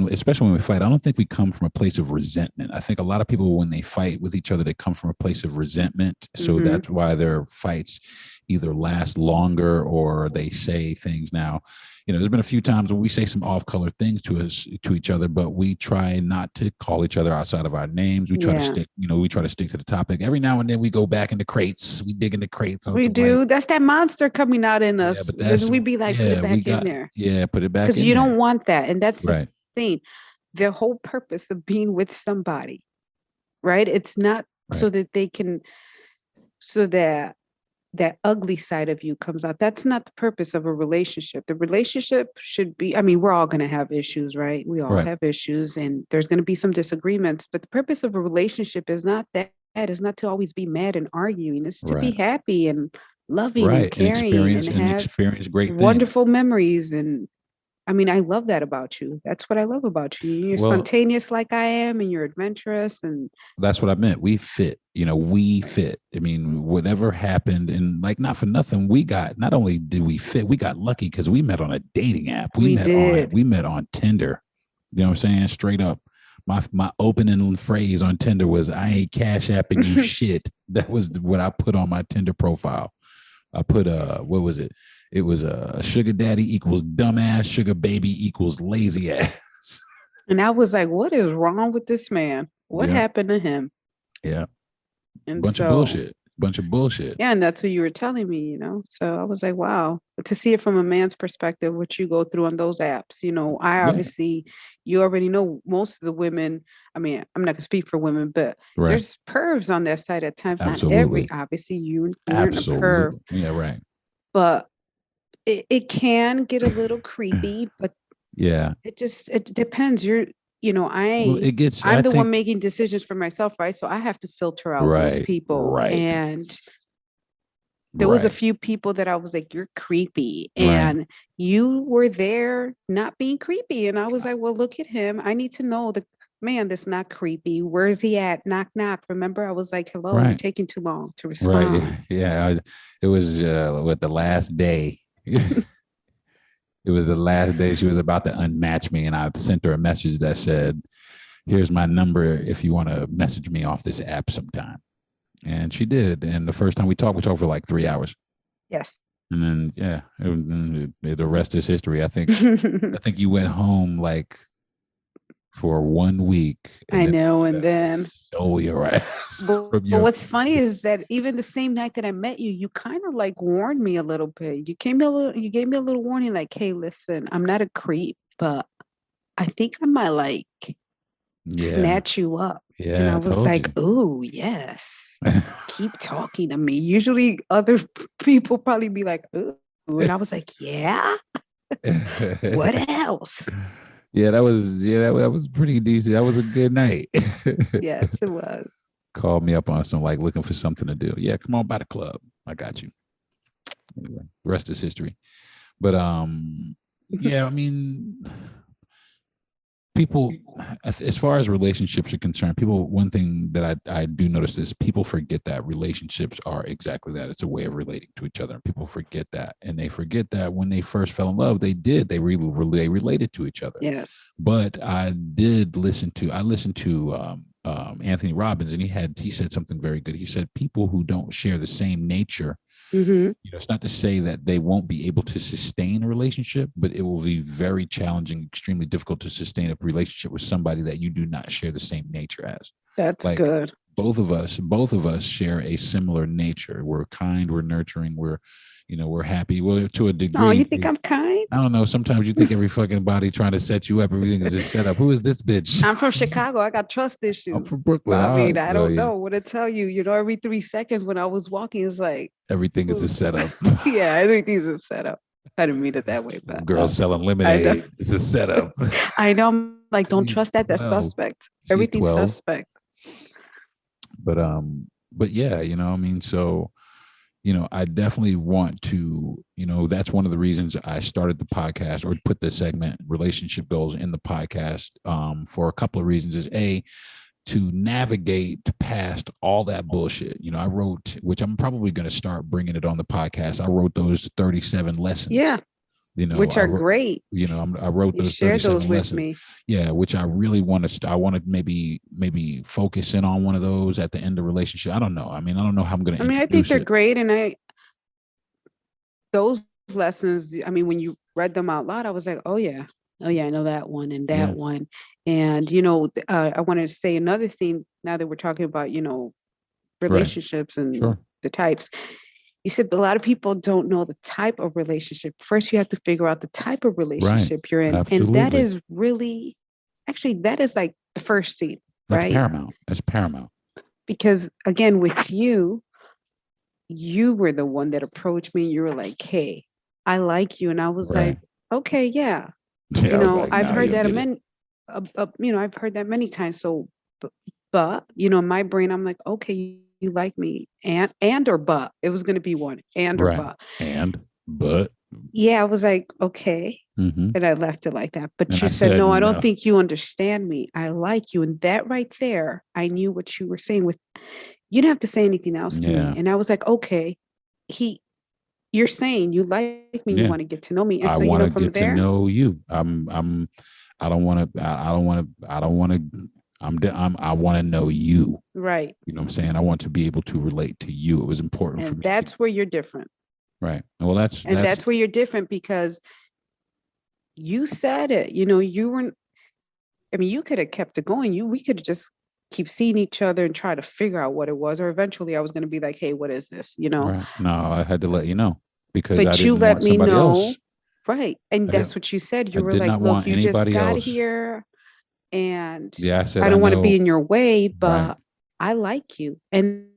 [SPEAKER 1] especially when we fight, I don't think we come from a place of resentment. I think a lot of people, when they fight with each other, they come from a place of resentment. So that's why their fights either last longer or they say things. Now, there's been a few times when we say some off-color things to each other, but we try not to call each other outside of our names. We try to stick, to the topic. Every now and then we go back into crates. We dig into crates.
[SPEAKER 2] We do. That's that monster coming out in us. Because we be like, put it back in there.
[SPEAKER 1] Yeah, put it back in there.
[SPEAKER 2] Because you don't want that. And that's the thing. their whole purpose of being with somebody, right? It's not so that they can, so that that ugly side of you comes out. That's not the purpose of a relationship. The relationship should be, I mean, we're all going to have issues, right? We all have issues, and there's going to be some disagreements, but the purpose of a relationship is not that. It's not to always be mad and arguing. It's to be happy and loving and caring and
[SPEAKER 1] experience great
[SPEAKER 2] wonderful memories. And I mean, I love that about you. That's what I love about you. You're spontaneous like I am, and you're adventurous. And
[SPEAKER 1] that's what I meant. We fit, we fit. I mean, whatever happened, and like, not for nothing, not only did we fit, we got lucky because we met on a dating app. We met on Tinder. You know what I'm saying? Straight up. My opening phrase on Tinder was, "I ain't cash apping you shit." That was what I put on my Tinder profile. I put what was it? It was a sugar daddy equals dumbass, sugar baby equals lazy ass.
[SPEAKER 2] And I was like, what is wrong with this man? What happened to him?
[SPEAKER 1] Yeah. And bunch of bullshit.
[SPEAKER 2] Yeah. And that's what you were telling me, So I was like, wow. But to see it from a man's perspective, what you go through on those apps, obviously, you already know most of the women. I mean, I'm not going to speak for women, but there's pervs on their side at times.
[SPEAKER 1] Absolutely.
[SPEAKER 2] Not obviously, you're a perv.
[SPEAKER 1] Yeah, right.
[SPEAKER 2] But it can get a little creepy, but it depends. I'm the one making decisions for myself, right? So I have to filter out those people. And there was a few people that I was like, you're creepy. And you were there not being creepy. And I was like, well, look at him. I need to know the man that's not creepy. Where is he at? Knock, knock. Remember, I was like, hello, you're taking too long to respond.
[SPEAKER 1] Right. Yeah. It was the last day. It was the last day. She was about to unmatch me, and I sent her a message that said, "Here's my number if you want to message me off this app sometime." And she did. And the first time we talked for like 3 hours.
[SPEAKER 2] Yes.
[SPEAKER 1] And then the rest is history. I think you went home like for 1 week.
[SPEAKER 2] I know, and then
[SPEAKER 1] show your ass.
[SPEAKER 2] But what's funny is that even the same night that I met you, you kind of like warned me a little bit. You gave me a little warning, like, "Hey, listen, I'm not a creep, but I think I might like snatch you up."
[SPEAKER 1] Yeah,
[SPEAKER 2] and I was like, "Oh, yes, keep talking to me." Usually, other people probably be like, "Oh," and I was like, "Yeah, what else?"
[SPEAKER 1] Yeah, that was pretty decent. That was a good night.
[SPEAKER 2] Yes, it was.
[SPEAKER 1] Called me up on some, like, looking for something to do. Yeah, come on by the club. I got you. Anyway, the rest is history. But yeah, I mean, people, as far as relationships are concerned, one thing that I do notice is people forget that relationships are exactly that. It's a way of relating to each other. And people forget that. And they forget that when they first fell in love, they related to each other.
[SPEAKER 2] Yes.
[SPEAKER 1] But I listened to Anthony Robbins, and he said something very good. He said, people who don't share the same nature, it's not to say that they won't be able to sustain a relationship, but it will be very challenging, extremely difficult to sustain a relationship with somebody that you do not share the same nature as.
[SPEAKER 2] That's like, good.
[SPEAKER 1] Both of us share a similar nature. We're kind, we're nurturing, we're happy. Well, to a degree.
[SPEAKER 2] Oh, you think I'm kind?
[SPEAKER 1] I don't know. Sometimes you think every fucking body trying to set you up, everything is just set up. Who is this bitch?
[SPEAKER 2] I'm from Chicago. I got trust issues.
[SPEAKER 1] I'm from Brooklyn.
[SPEAKER 2] I mean, I don't know what to tell you. Every 3 seconds when I was walking, it's like
[SPEAKER 1] everything is a setup.
[SPEAKER 2] Yeah, everything's a setup. I didn't mean it that way, but
[SPEAKER 1] girls selling lemonade. It's a setup.
[SPEAKER 2] I know. I'm like, don't trust that. That's suspect. Everything's suspect.
[SPEAKER 1] But yeah, I mean, so. I definitely want to, that's one of the reasons I started the podcast, or put the segment relationship goals in the podcast, for a couple of reasons. Is to navigate past all that bullshit. I wrote, which I'm probably going to start bringing it on the podcast. I wrote those 37 lessons.
[SPEAKER 2] Yeah. Which are great.
[SPEAKER 1] I wrote those 37 lessons. Yeah, which I really want to. I want to maybe focus in on one of those at the end of the relationship. I don't know. I mean, I don't know how I'm going to.
[SPEAKER 2] I think they're great, and those lessons. I mean, when you read them out loud, I was like, oh yeah, I know that one and that one. And I wanted to say another thing. Now that we're talking about relationships and the types. You said a lot of people don't know the type of relationship. First, you have to figure out the type of relationship you're in.
[SPEAKER 1] Absolutely.
[SPEAKER 2] And that is really actually, that is like the first scene,
[SPEAKER 1] That's
[SPEAKER 2] right?
[SPEAKER 1] paramount. That's paramount.
[SPEAKER 2] Because again, with you were the one that approached me. You were like, "Hey, I like you," and I was
[SPEAKER 1] Right.
[SPEAKER 2] like, "Okay, yeah."
[SPEAKER 1] Yeah, I was like,
[SPEAKER 2] I've
[SPEAKER 1] nah, you
[SPEAKER 2] heard
[SPEAKER 1] don't
[SPEAKER 2] that
[SPEAKER 1] get it.
[SPEAKER 2] I've heard that many times. So, but in my brain, I'm like, okay, you like me, and or but it was going to be one and or
[SPEAKER 1] Right.
[SPEAKER 2] but.
[SPEAKER 1] But.
[SPEAKER 2] Yeah, I was like, okay,
[SPEAKER 1] Mm-hmm.
[SPEAKER 2] and I left it like that. But
[SPEAKER 1] And
[SPEAKER 2] you
[SPEAKER 1] I
[SPEAKER 2] said,
[SPEAKER 1] said
[SPEAKER 2] no, I don't
[SPEAKER 1] no.
[SPEAKER 2] think you understand me. I like you, and that right there, I knew what you were saying. With you didn't have to say anything else to
[SPEAKER 1] Yeah.
[SPEAKER 2] me, and I was like, okay, you're saying you like me, you
[SPEAKER 1] Yeah.
[SPEAKER 2] want to get to know me, and
[SPEAKER 1] I
[SPEAKER 2] so
[SPEAKER 1] want to
[SPEAKER 2] from
[SPEAKER 1] get to
[SPEAKER 2] there,
[SPEAKER 1] know you. I don't want to, I don't want to, I want to know you.
[SPEAKER 2] right.
[SPEAKER 1] You know what I'm saying? I want to be able to relate to you. It was important for
[SPEAKER 2] And
[SPEAKER 1] me to,
[SPEAKER 2] that's where you're different.
[SPEAKER 1] right. Well,
[SPEAKER 2] And that's where you're different because you said it. You weren't, I mean, you could have kept it going. We could have just keep seeing each other and try to figure out what it was. Or eventually I was going to be like, hey, what is this?
[SPEAKER 1] right. No, I had to let you know because I
[SPEAKER 2] But you
[SPEAKER 1] didn't
[SPEAKER 2] let
[SPEAKER 1] want
[SPEAKER 2] me
[SPEAKER 1] somebody else.
[SPEAKER 2] know. Right. And that's what you said.
[SPEAKER 1] I
[SPEAKER 2] You were
[SPEAKER 1] did
[SPEAKER 2] like,
[SPEAKER 1] not
[SPEAKER 2] look,
[SPEAKER 1] want
[SPEAKER 2] you just
[SPEAKER 1] anybody
[SPEAKER 2] got
[SPEAKER 1] else.
[SPEAKER 2] here and
[SPEAKER 1] Yeah. I said,
[SPEAKER 2] I
[SPEAKER 1] I
[SPEAKER 2] don't want to be
[SPEAKER 1] know.
[SPEAKER 2] in your way,
[SPEAKER 1] Right.
[SPEAKER 2] but I like you. And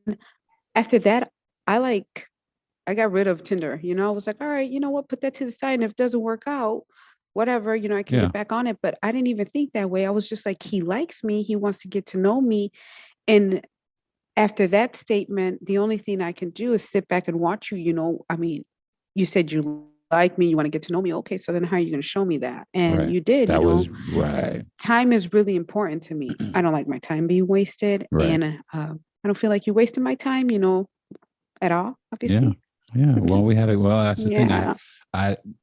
[SPEAKER 2] after that, I got rid of Tinder. I was like, all right, you know what? Put that to the side. And if it doesn't work out, whatever, I can
[SPEAKER 1] Yeah.
[SPEAKER 2] get back on it. But I didn't even think that way. I was just like, he likes me. He wants to get to know me. And after that statement, the only thing I can do is sit back and watch you. I mean, you said you like me, you want to get to know me. Okay, so then how are you going to show me that? And
[SPEAKER 1] Right.
[SPEAKER 2] you did,
[SPEAKER 1] That was right.
[SPEAKER 2] Time is really important to me. I don't like my time being wasted.
[SPEAKER 1] Right.
[SPEAKER 2] And I don't feel like you wasted my time, at all,
[SPEAKER 1] Yeah.
[SPEAKER 2] obviously.
[SPEAKER 1] Yeah.
[SPEAKER 2] Okay.
[SPEAKER 1] Well, that's the thing.
[SPEAKER 2] Yeah.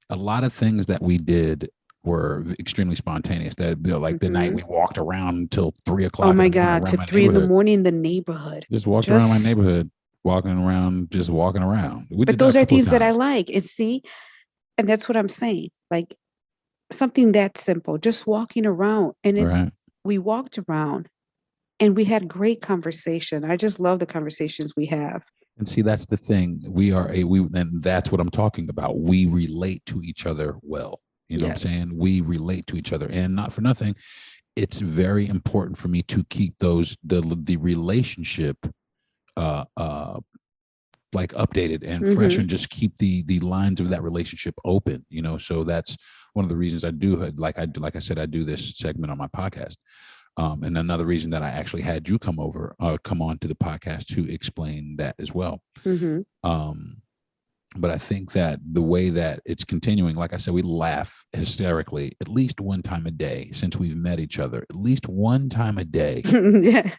[SPEAKER 1] A lot of things that we did were extremely spontaneous. That like the night
[SPEAKER 2] Mhm.
[SPEAKER 1] we walked around until 3 o'clock
[SPEAKER 2] Oh
[SPEAKER 1] in
[SPEAKER 2] my
[SPEAKER 1] the morning
[SPEAKER 2] God,
[SPEAKER 1] around
[SPEAKER 2] to
[SPEAKER 1] my
[SPEAKER 2] 3 in the
[SPEAKER 1] neighborhood.
[SPEAKER 2] morning in the neighborhood.
[SPEAKER 1] Just walked around my
[SPEAKER 2] Just,
[SPEAKER 1] neighborhood, just walking around. We
[SPEAKER 2] but
[SPEAKER 1] did that a
[SPEAKER 2] those are
[SPEAKER 1] couple of
[SPEAKER 2] things that I
[SPEAKER 1] times.
[SPEAKER 2] like. And see, and that's what I'm saying. Like something that simple, just walking around. And
[SPEAKER 1] Right.
[SPEAKER 2] we walked around and we had great conversation. I just love the conversations we have.
[SPEAKER 1] And see, that's the thing. And that's what I'm talking about. We relate to each other well. You know what I'm
[SPEAKER 2] Yes.
[SPEAKER 1] saying? We relate to each other. And not for nothing, it's very important for me to keep the relationship uh uh like updated and fresh,
[SPEAKER 2] Mm-hmm.
[SPEAKER 1] and just keep the lines of that relationship open. So that's one of the reasons I do, like I said, I do this segment on my podcast. And another reason that I actually had you come on to the podcast to explain that as well.
[SPEAKER 2] Mm-hmm.
[SPEAKER 1] But I think that the way that it's continuing, like I said, we laugh hysterically at least one time a day since we've met each other. At least one time a day,
[SPEAKER 2] Yeah.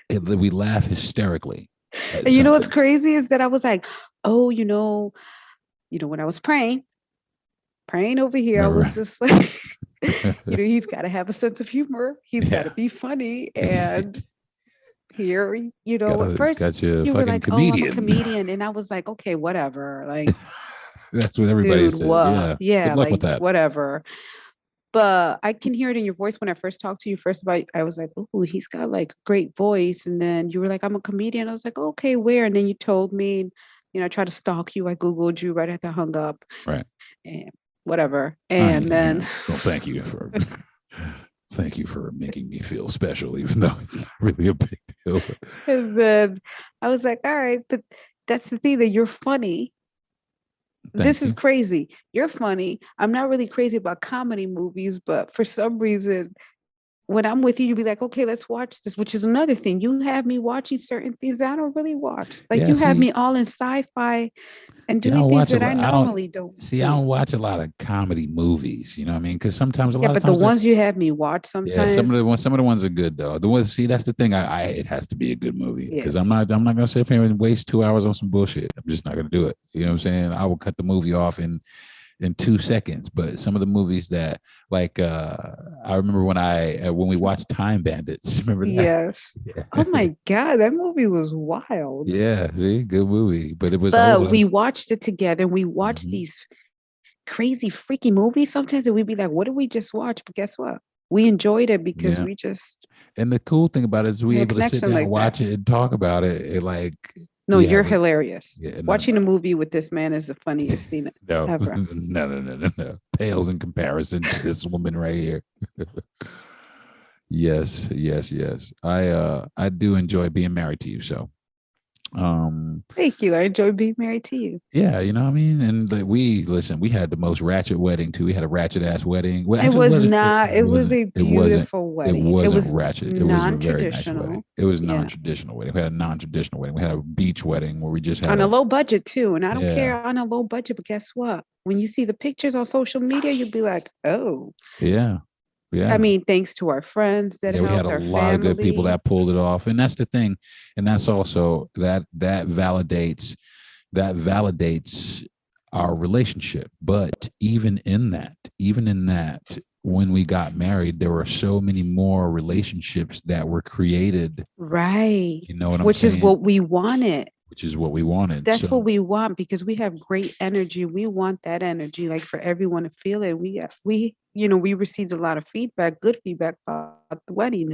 [SPEAKER 1] we laugh hysterically at
[SPEAKER 2] And what's
[SPEAKER 1] something.
[SPEAKER 2] crazy is that I was like, oh, when I was praying over here, I was
[SPEAKER 1] Right.
[SPEAKER 2] just like, he's got to have a sense of humor. He's got to
[SPEAKER 1] Yeah.
[SPEAKER 2] be funny. And here, at first
[SPEAKER 1] Got you a
[SPEAKER 2] you were
[SPEAKER 1] fucking
[SPEAKER 2] like, oh, I'm a
[SPEAKER 1] comedian.
[SPEAKER 2] comedian. And I was like, okay, whatever. Like,
[SPEAKER 1] That's what everybody
[SPEAKER 2] dude,
[SPEAKER 1] says.
[SPEAKER 2] what?
[SPEAKER 1] Yeah.
[SPEAKER 2] Yeah,
[SPEAKER 1] Good luck
[SPEAKER 2] like,
[SPEAKER 1] with that.
[SPEAKER 2] whatever. But I can hear it in your voice when I first talked to you. First of all, I was like, oh, he's got like great voice. And then you were like, I'm a comedian. I was like, okay, where? And then you told me, I tried to stalk you. I Googled you right after I hung up.
[SPEAKER 1] Right.
[SPEAKER 2] And whatever.
[SPEAKER 1] I ain't,
[SPEAKER 2] And then
[SPEAKER 1] well, thank you for thank you for making me feel special, even though it's not really a big deal.
[SPEAKER 2] and then I was like, all right, but that's the thing that you're funny. This
[SPEAKER 1] Thank
[SPEAKER 2] is
[SPEAKER 1] you.
[SPEAKER 2] crazy. You're funny. I'm not really crazy about comedy movies, but for some reason, when I'm with you, you'll be like, okay, let's watch this, which is another thing. You have me watching certain things I don't really watch. Like
[SPEAKER 1] Yeah,
[SPEAKER 2] you have
[SPEAKER 1] see,
[SPEAKER 2] me all in sci-fi and
[SPEAKER 1] see, I
[SPEAKER 2] doing
[SPEAKER 1] don't
[SPEAKER 2] things
[SPEAKER 1] watch a
[SPEAKER 2] that I
[SPEAKER 1] lot. I don't
[SPEAKER 2] normally don't
[SPEAKER 1] see. I
[SPEAKER 2] do.
[SPEAKER 1] don't watch a lot of comedy movies. You know what I mean? Because sometimes, a
[SPEAKER 2] Yeah,
[SPEAKER 1] lot of
[SPEAKER 2] but the
[SPEAKER 1] times,
[SPEAKER 2] ones you have me watch
[SPEAKER 1] yeah, some
[SPEAKER 2] sometimes,
[SPEAKER 1] of the ones are good though. The ones, see, that's the thing. It has to be a good movie because
[SPEAKER 2] yes.
[SPEAKER 1] I'm not gonna sit here and waste 2 hours on some bullshit. I'm just not gonna do it. You know what I'm saying? I will cut the movie off in 2 seconds. But some of the movies that, like, I remember when we watched Time Bandits. Remember that?
[SPEAKER 2] Yes.
[SPEAKER 1] Yeah.
[SPEAKER 2] Oh my God, that movie was wild.
[SPEAKER 1] Yeah, see, good movie, but it was
[SPEAKER 2] But
[SPEAKER 1] old.
[SPEAKER 2] we watched it together. We watched
[SPEAKER 1] Mhm.
[SPEAKER 2] these crazy, freaky movies sometimes, and we'd be like, what did we just watch? But guess what? We enjoyed it because
[SPEAKER 1] Yeah,
[SPEAKER 2] we just
[SPEAKER 1] and the cool thing about it is
[SPEAKER 2] we
[SPEAKER 1] we
[SPEAKER 2] had a
[SPEAKER 1] able to sit
[SPEAKER 2] connection
[SPEAKER 1] down,
[SPEAKER 2] like that.
[SPEAKER 1] watch it, and talk about it. Like
[SPEAKER 2] No,
[SPEAKER 1] we
[SPEAKER 2] you're
[SPEAKER 1] have,
[SPEAKER 2] hilarious.
[SPEAKER 1] yeah,
[SPEAKER 2] Watching a movie with this man is the funniest thing
[SPEAKER 1] no,
[SPEAKER 2] ever.
[SPEAKER 1] no, pales in comparison to this woman right here. Yes. I do enjoy being married to you. So,
[SPEAKER 2] Thank you. I enjoy being married to you.
[SPEAKER 1] yeah, you know what I mean? And we had the most ratchet wedding too. We had a ratchet ass wedding. Well,
[SPEAKER 2] It
[SPEAKER 1] actually,
[SPEAKER 2] was not. It was a beautiful
[SPEAKER 1] it
[SPEAKER 2] wedding. It
[SPEAKER 1] wasn't
[SPEAKER 2] was
[SPEAKER 1] ratchet. It was a very nice wedding.
[SPEAKER 2] non-traditional.
[SPEAKER 1] It was
[SPEAKER 2] Yeah.
[SPEAKER 1] non-traditional wedding. We had a non-traditional wedding. We had a beach wedding where we just had
[SPEAKER 2] On a low budget too. And I don't
[SPEAKER 1] yeah,
[SPEAKER 2] care on a low budget, but guess what? When you see the pictures on social media, you'll be like, oh.
[SPEAKER 1] yeah,
[SPEAKER 2] I
[SPEAKER 1] yeah.
[SPEAKER 2] mean, thanks to our friends that
[SPEAKER 1] Yeah, we had
[SPEAKER 2] helped,
[SPEAKER 1] a
[SPEAKER 2] our
[SPEAKER 1] lot of good people
[SPEAKER 2] family.
[SPEAKER 1] that pulled it off. And that's the thing. And that's also that validates our relationship. But even in that, when we got married, there were so many more relationships that were created.
[SPEAKER 2] Right.
[SPEAKER 1] You know what I'm
[SPEAKER 2] Which is
[SPEAKER 1] saying?
[SPEAKER 2] what we wanted.
[SPEAKER 1] Which is what we wanted.
[SPEAKER 2] That's what
[SPEAKER 1] So
[SPEAKER 2] we want because we have great energy. We want that energy, like for everyone to feel it. We received a lot of feedback, good feedback about the wedding,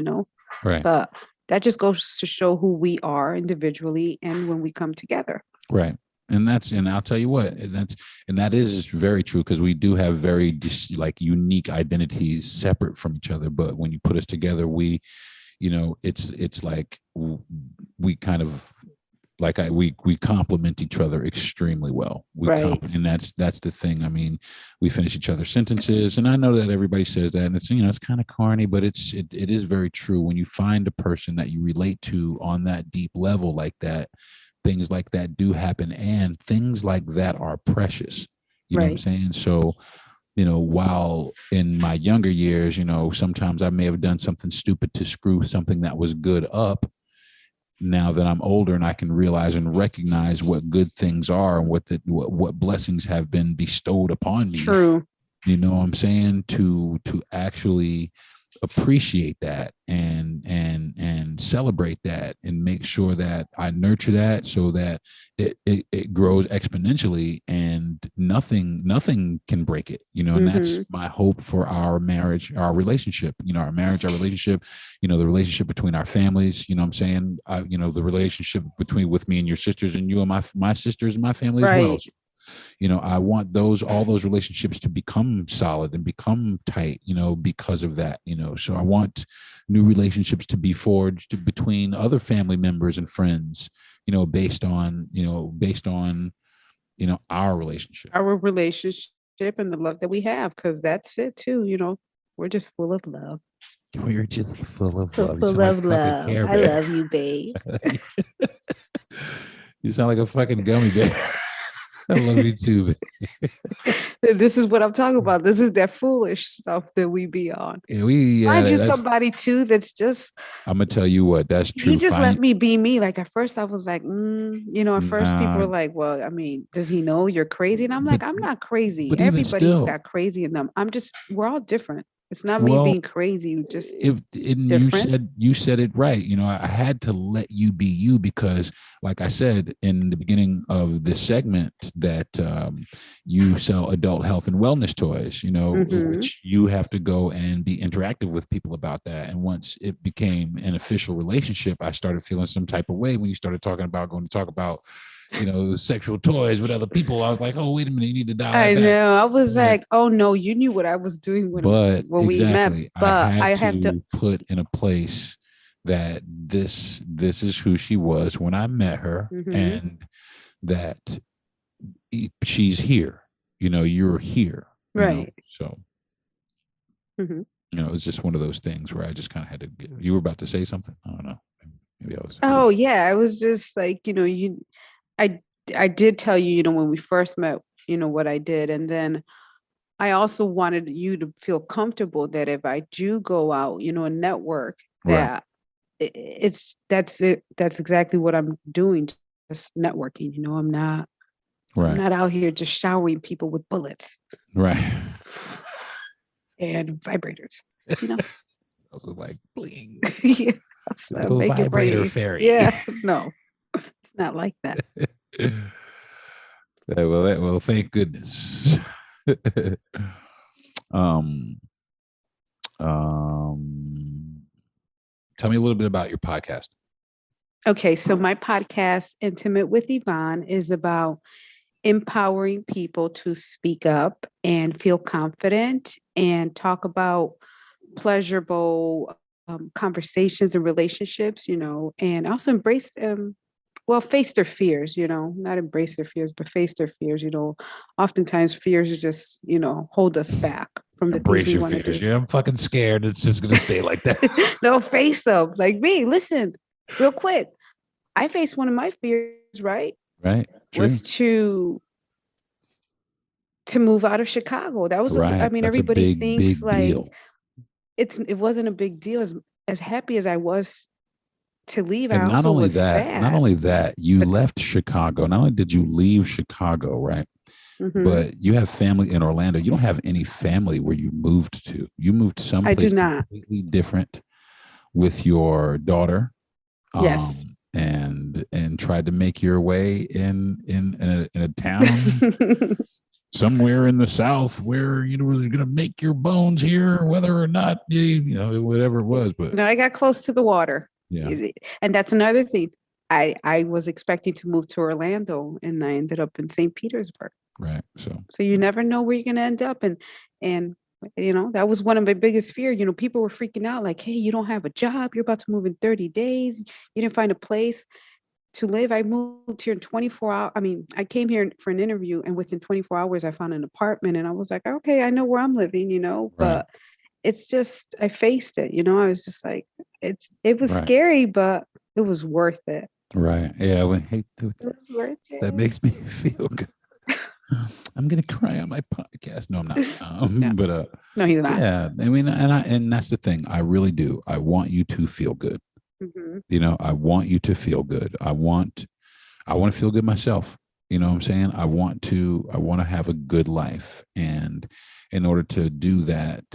[SPEAKER 1] right.
[SPEAKER 2] but that just goes to show who we are individually and when we come together.
[SPEAKER 1] Right. And I'll tell you what, and that is very true because we do have very like unique identities separate from each other. But when you put us together, it's like we kind of like we complement each other extremely well.
[SPEAKER 2] Right.
[SPEAKER 1] And that's the thing. I mean, we finish each other's sentences, and I know that everybody says that, and it's kind of corny, but it is very true. When you find a person that you relate to on that deep level like that, things like that do happen, and things like that are precious. You know what I'm
[SPEAKER 2] Right.
[SPEAKER 1] saying? So, while in my younger years, sometimes I may have done something stupid to screw something that was good up. Now that I'm older and I can realize and recognize what good things are and what blessings have been bestowed upon me,
[SPEAKER 2] True.
[SPEAKER 1] you know what I'm saying, to actually appreciate that and celebrate that and make sure that I nurture that so that it grows exponentially and nothing can break it, and that's my hope for our marriage, our relationship, our relationship, the relationship between our families, you know what I'm saying, the relationship with me and your sisters and you and my sisters and my family as well.
[SPEAKER 2] Right.
[SPEAKER 1] So, I want all those relationships to become solid and become tight, because of that, so I want new relationships to be forged between other family members and friends, based on our relationship.
[SPEAKER 2] Our relationship and the love that we have, because that's it too. We're just full of love.
[SPEAKER 1] We're just full of
[SPEAKER 2] So
[SPEAKER 1] love. You
[SPEAKER 2] full
[SPEAKER 1] sound like
[SPEAKER 2] of
[SPEAKER 1] fucking
[SPEAKER 2] love.
[SPEAKER 1] Care
[SPEAKER 2] I
[SPEAKER 1] Bear.
[SPEAKER 2] love you, babe.
[SPEAKER 1] You sound like a fucking gummy bear. I love you too.
[SPEAKER 2] This is what I'm talking about. This is that foolish stuff that we be on. Find you somebody too that's just.
[SPEAKER 1] I'm gonna tell you what. That's true.
[SPEAKER 2] You just let me be me. Like at first, I was like, at first people were like, "Well, I mean, does he know you're crazy?" And I'm like, "I'm not crazy.
[SPEAKER 1] But even
[SPEAKER 2] Everybody's
[SPEAKER 1] still,
[SPEAKER 2] got crazy in them. We're all different. It's not me being crazy. Just different."
[SPEAKER 1] You said it right. I had to let you be you because, like I said in the beginning of this segment, that you sell adult health and wellness toys. Which you have to go and be interactive with people about that. And once it became an official relationship, I started feeling some type of way when you started going to talk about sexual toys with other people. I was like, oh, wait a minute, you need to dial that back.
[SPEAKER 2] I know. I was like, oh no, you knew what I was doing when we met. But
[SPEAKER 1] I had to put in a place that this is who she was when I met her, and that she's here. You're here.
[SPEAKER 2] Right.
[SPEAKER 1] So it's just one of those things where I just kind of had to. You were about to say something. I don't know. Maybe I was.
[SPEAKER 2] Oh yeah, I was just like, I did tell you, when we first met, what I did. And then I also wanted you to feel comfortable that if I do go out, and network, that that's it. That's exactly what I'm doing. Just networking, I'm not out here just showering people with bullets.
[SPEAKER 1] Right.
[SPEAKER 2] And vibrators,
[SPEAKER 1] Also like bling.
[SPEAKER 2] Yeah.
[SPEAKER 1] Little vibrator fairy.
[SPEAKER 2] Yeah. No, it's not like that.
[SPEAKER 1] Well, thank goodness. Tell me a little bit about your podcast.
[SPEAKER 2] Okay, so my podcast, Intimate with Ivonne, is about empowering people to speak up and feel confident and talk about pleasurable conversations and relationships, and also embrace face their fears, not embrace their fears, but face their fears. Oftentimes fears just, hold us back from the
[SPEAKER 1] embrace
[SPEAKER 2] things we
[SPEAKER 1] your
[SPEAKER 2] want to
[SPEAKER 1] fears.
[SPEAKER 2] do.
[SPEAKER 1] Yeah, I'm fucking scared. It's just gonna stay like that.
[SPEAKER 2] No, face them. Like me, listen, real quick. I faced one of my fears, right?
[SPEAKER 1] Right. True.
[SPEAKER 2] Was to move out of Chicago. That was
[SPEAKER 1] right.
[SPEAKER 2] That's everybody thinks big like deal. It wasn't a big deal. As happy as I was to leave,
[SPEAKER 1] and
[SPEAKER 2] I
[SPEAKER 1] not
[SPEAKER 2] also
[SPEAKER 1] only
[SPEAKER 2] was
[SPEAKER 1] that,
[SPEAKER 2] sad.
[SPEAKER 1] not only that, you left Chicago. Not only did you leave Chicago, right? Mm-hmm. But you have family in Orlando. You don't have any family where you moved to. You moved someplace completely different with your daughter.
[SPEAKER 2] Yes.
[SPEAKER 1] And tried to make your way in a town somewhere in the South where was going to make your bones here, whether or not whatever it was. But
[SPEAKER 2] no, I got close to the water.
[SPEAKER 1] Yeah,
[SPEAKER 2] and that's another thing. I was expecting to move to Orlando, and I ended up in St. Petersburg.
[SPEAKER 1] Right. So
[SPEAKER 2] you never know where you're going to end up, and that was one of my biggest fears. People were freaking out like, hey, you don't have a job. You're about to move in 30 days. You didn't find a place to live. I moved here in 24 hours. I came here for an interview, and within 24 hours, I found an apartment, and I was like, okay, I know where I'm living, but it's just, I faced it, I was just like, it was scary, but it was worth it.
[SPEAKER 1] Right. Yeah. It was
[SPEAKER 2] worth it.
[SPEAKER 1] That makes me feel good. I'm gonna cry on my podcast. No, I'm not.
[SPEAKER 2] No.
[SPEAKER 1] But
[SPEAKER 2] no, he's not.
[SPEAKER 1] Yeah, and that's the thing. I really do. I want you to feel good. Mm-hmm. I want you to feel good. I want to feel good myself. You know what I'm saying? I want to have a good life, and in order to do that,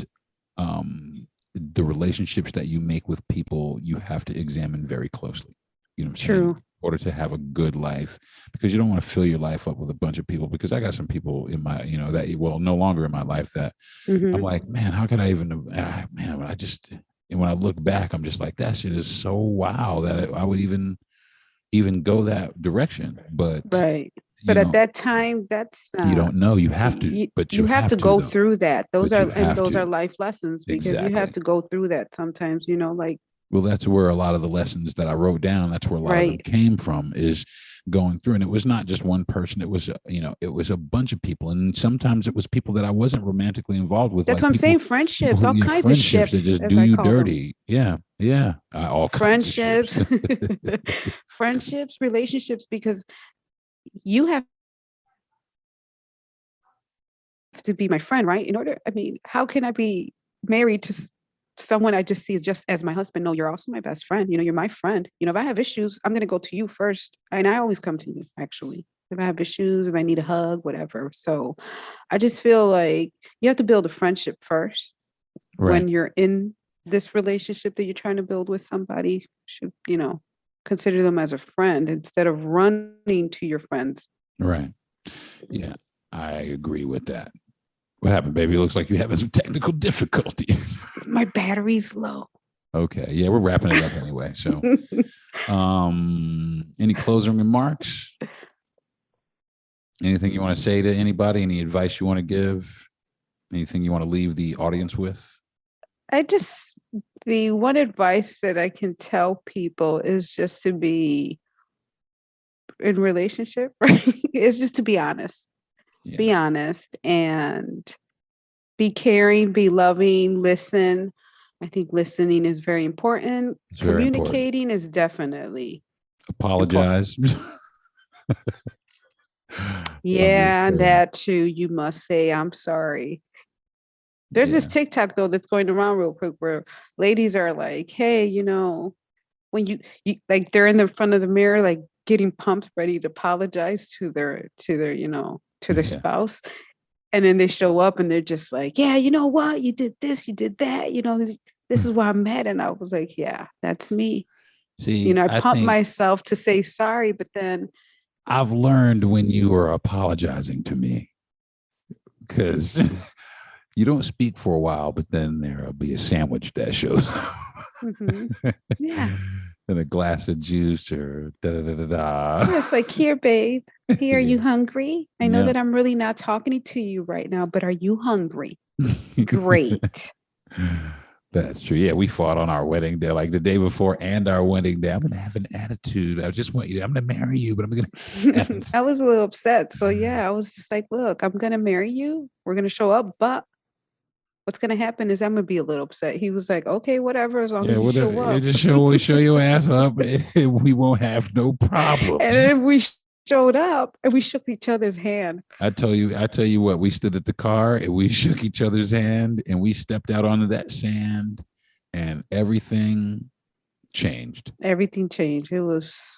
[SPEAKER 1] the relationships that you make with people, you have to examine very closely. You know what I'm saying?
[SPEAKER 2] True.
[SPEAKER 1] In order to have a good life, because you don't want to fill your life up with a bunch of people, because I got some people in my, no longer in my life that I'm like, man, how could I even, and when I look back, I'm just like, that shit is so wow that I would even go that direction. But
[SPEAKER 2] right. But at that time, that's
[SPEAKER 1] you don't know. You have to, but you have to
[SPEAKER 2] go
[SPEAKER 1] though.
[SPEAKER 2] through that. Those are life lessons, because you have to go through that sometimes.
[SPEAKER 1] Well, that's where a lot of the lessons that I wrote down, that's where a lot of them came from, is going through. And it was not just one person. It was, it was a bunch of people. And sometimes it was people that I wasn't romantically involved with.
[SPEAKER 2] That's what I'm saying. Friendships, all kinds of ships
[SPEAKER 1] that just do you dirty. Them. Yeah. All
[SPEAKER 2] friendships,
[SPEAKER 1] kinds of ships.
[SPEAKER 2] friendships, relationships, because you have to be my friend, right? How can I be married to someone I just see just as my husband? No, you're also my best friend. You're my friend. If I have issues, I'm going to go to you first. And I always come to you, actually. If I have issues, if I need a hug, whatever. So I just feel like you have to build a friendship first. When you're in this relationship that you're trying to build with somebody, should, consider them as a friend instead of running to your friends.
[SPEAKER 1] Right. Yeah, I agree with that. What happened, baby? It looks like you're having some technical difficulties.
[SPEAKER 2] My battery's low.
[SPEAKER 1] Okay. Yeah, we're wrapping it up anyway. So, any closing remarks? Anything you want to say to anybody? Any advice you want to give? Anything you want to leave the audience with?
[SPEAKER 2] The one advice that I can tell people is just to be in relationship, right? It's just to be honest. Yeah. Be honest and be caring, be loving, listen. I think listening is very important. Communicating is definitely
[SPEAKER 1] apologize.
[SPEAKER 2] Yeah, that too. You must say, I'm sorry. There's this TikTok though that's going around real quick where ladies are like, hey, when you like they're in the front of the mirror, like getting pumped, ready to apologize to their spouse. And then they show up and they're just like, yeah, you know what? You did this, you did that, this is why I'm mad. And I was like, yeah, that's me.
[SPEAKER 1] See,
[SPEAKER 2] I pump myself to say sorry, but then
[SPEAKER 1] I've learned when you are apologizing to me, because you don't speak for a while, but then there'll be a sandwich that shows up.
[SPEAKER 2] Yeah.
[SPEAKER 1] And a glass of juice or da-da-da-da-da.
[SPEAKER 2] It's like, here, babe. Here, are you hungry? I know that I'm really not talking to you right now, but are you hungry? Great.
[SPEAKER 1] That's true. Yeah, we fought on our wedding day, like the day before and our wedding day. I'm gonna have an attitude. I just want you. I'm gonna marry you, but I'm gonna.
[SPEAKER 2] I was a little upset. So yeah, I was just like, look, I'm gonna marry you. We're gonna show up, but what's gonna happen is I'm gonna be a little upset. He was like, okay, whatever, as long
[SPEAKER 1] Yeah,
[SPEAKER 2] as you
[SPEAKER 1] whatever.
[SPEAKER 2] show
[SPEAKER 1] Yeah,
[SPEAKER 2] up.
[SPEAKER 1] just show your ass up, and we won't have no
[SPEAKER 2] And
[SPEAKER 1] problems.
[SPEAKER 2] then we showed up and we shook each other's hand.
[SPEAKER 1] I tell you what. We stood at the car and we shook each other's hand, and we stepped out onto that sand, and everything changed.
[SPEAKER 2] Everything changed.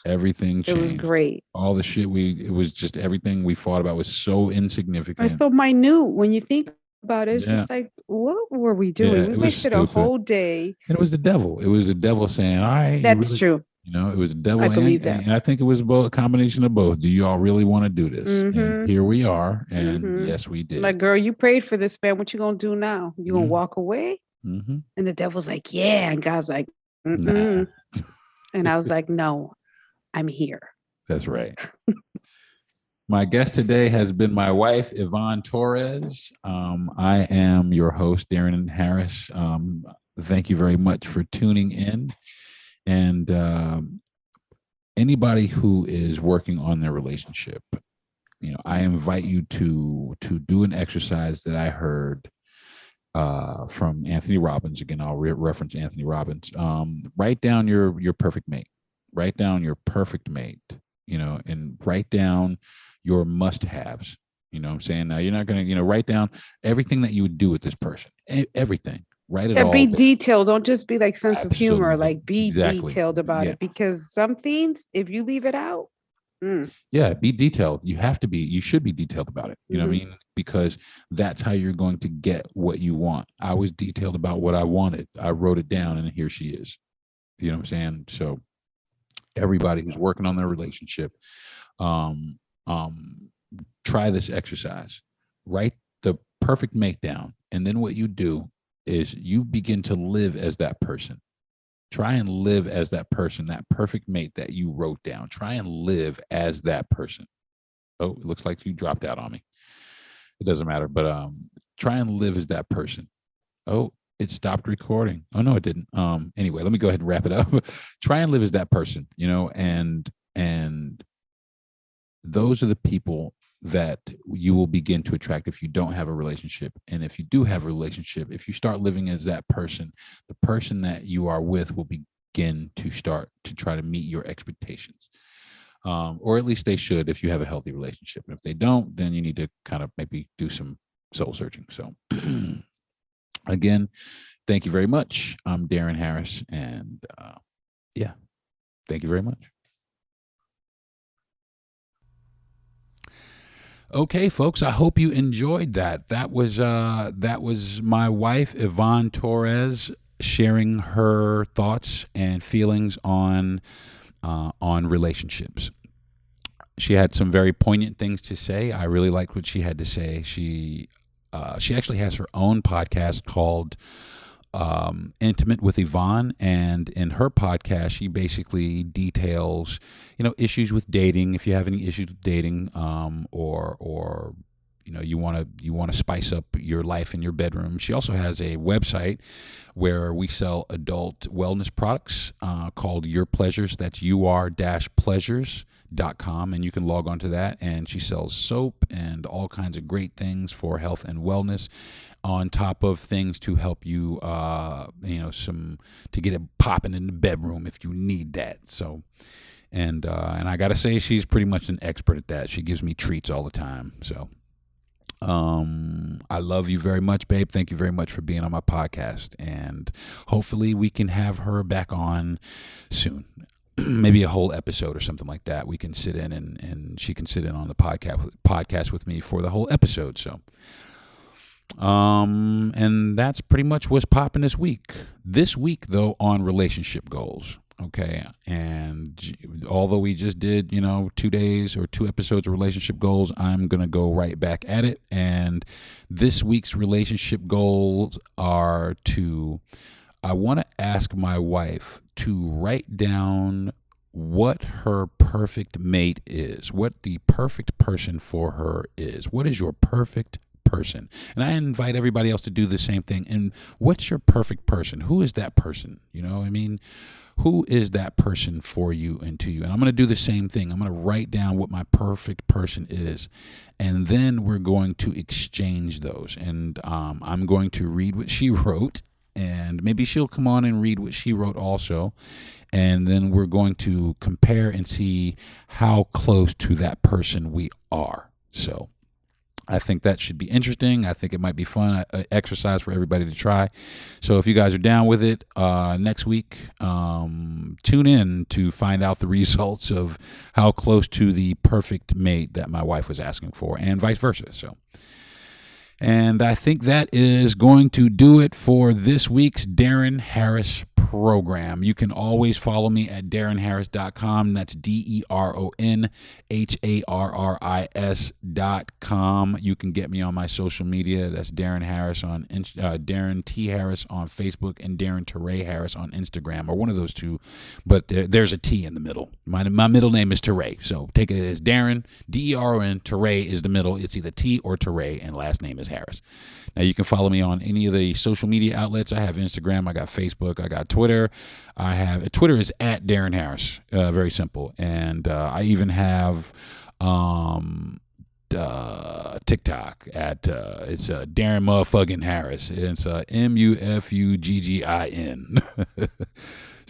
[SPEAKER 1] Everything changed.
[SPEAKER 2] It was great.
[SPEAKER 1] All the shit it was just everything we fought about was so insignificant.
[SPEAKER 2] It's so minute when you think about it. It's just like, what were we doing?
[SPEAKER 1] Yeah,
[SPEAKER 2] we wasted a whole day.
[SPEAKER 1] And it was the devil. It was the devil saying, all right.
[SPEAKER 2] That's true.
[SPEAKER 1] You know, it was the devil.
[SPEAKER 2] I believe that.
[SPEAKER 1] And I think it was a combination of both. Do you all really want to do this?
[SPEAKER 2] Mm-hmm.
[SPEAKER 1] And here we are. And yes, we did.
[SPEAKER 2] Like, girl, you prayed for this, man. What you going to do now? You going to walk away?
[SPEAKER 1] Mm-hmm.
[SPEAKER 2] And the devil's like, yeah. And God's like, nah. And I was like, no, I'm here.
[SPEAKER 1] That's right. My guest today has been my wife, Ivonne Torres. I am your host, Deron Harris. Thank you very much for tuning in. And anybody who is working on their relationship, you know, I invite you to do an exercise that I heard from Anthony Robbins. Again, I'll reference Anthony Robbins. Write down your perfect mate. Write down your perfect mate, you know, and write down your must-haves. You know what I'm saying? Now, you're not going to, write down everything that you would do with this person. Everything. Write it all.
[SPEAKER 2] Be detailed. Don't just be like sense of humor. Like, be
[SPEAKER 1] exactly.
[SPEAKER 2] detailed about it, because some things, if you leave it out.
[SPEAKER 1] Yeah, be detailed. You should be detailed about it. You know what I mean? Because that's how you're going to get what you want. I was detailed about what I wanted. I wrote it down, and here she is. You know what I'm saying? So everybody who's working on their relationship, try this exercise. Write the perfect mate down. And then what you do is you begin to live as that person. Try and live as that person, that perfect mate that you wrote down. Try and live as that person. Oh, it looks like you dropped out on me. It doesn't matter, but try and live as that person. Oh, it stopped recording. Oh, no, it didn't. Anyway, let me go ahead and wrap it up. Try and live as that person, and those are the people that you will begin to attract if you don't have a relationship. And if you do have a relationship, if you start living as that person, the person that you are with will begin to start to try to meet your expectations. Or at least they should if you have a healthy relationship. And if they don't, then you need to kind of maybe do some soul searching. So again, thank you very much. I'm Deron Harris. And thank you very much. Okay, folks, I hope you enjoyed that. That was my wife, Ivonne Torres, sharing her thoughts and feelings on relationships. She had some very poignant things to say. I really liked what she had to say. She actually has her own podcast called Intimate with Ivonne, and in her podcast she basically details issues with dating. If you have any issues with dating, or you want to spice up your life in your bedroom, she also has a website where we sell adult wellness products called Your Pleasures. That's ur-pleasures.com, and you can log on to that, and she sells soap and all kinds of great things for health and wellness, on top of things to help you, to get it popping in the bedroom if you need that. So, and I got to say, she's pretty much an expert at that. She gives me treats all the time. So, I love you very much, babe. Thank you very much for being on my podcast, and hopefully we can have her back on soon. Maybe a whole episode or something like that. We can sit in and she can sit in on the podcast with me for the whole episode. So, and that's pretty much what's popping this week. This week, though, on relationship goals. Okay. And although we just did, 2 days or 2 episodes of relationship goals, I'm going to go right back at it. And this week's relationship goals are I want to ask my wife to write down what her perfect mate is, what the perfect person for her is. What is your perfect person. And I invite everybody else to do the same thing. And what's your perfect person? Who is that person? You know, I mean, who is that person for you and to you? And I'm going to do the same thing. I'm going to write down what my perfect person is. And then we're going to exchange those. And I'm going to read what she wrote. And maybe she'll come on and read what she wrote also. And then we're going to compare and see how close to that person we are. So I think that should be interesting. I think it might be fun exercise for everybody to try. So if you guys are down with it, next week, tune in to find out the results of how close to the perfect mate that my wife was asking for, and vice versa. So. And I think that is going to do it for this week's Deron Harris program. You can always follow me at DeronHarris.com. That's DeronHarris.com. You can get me on my social media. That's Deron Harris on Deron T. Harris on Facebook, and Deron Teray Harris on Instagram, or one of those two. But there's a T in the middle. My middle name is Teray, so take it as Deron, Deron. Teray is the middle. It's either T or Teray, and last name is Harris. Now you can follow me on any of the social media outlets. I have Instagram, I got Facebook, I got Twitter. Twitter is at Deron Harris. Very simple. And I even have TikTok at it's Deron motherfucking Harris. It's MUFUGGIN.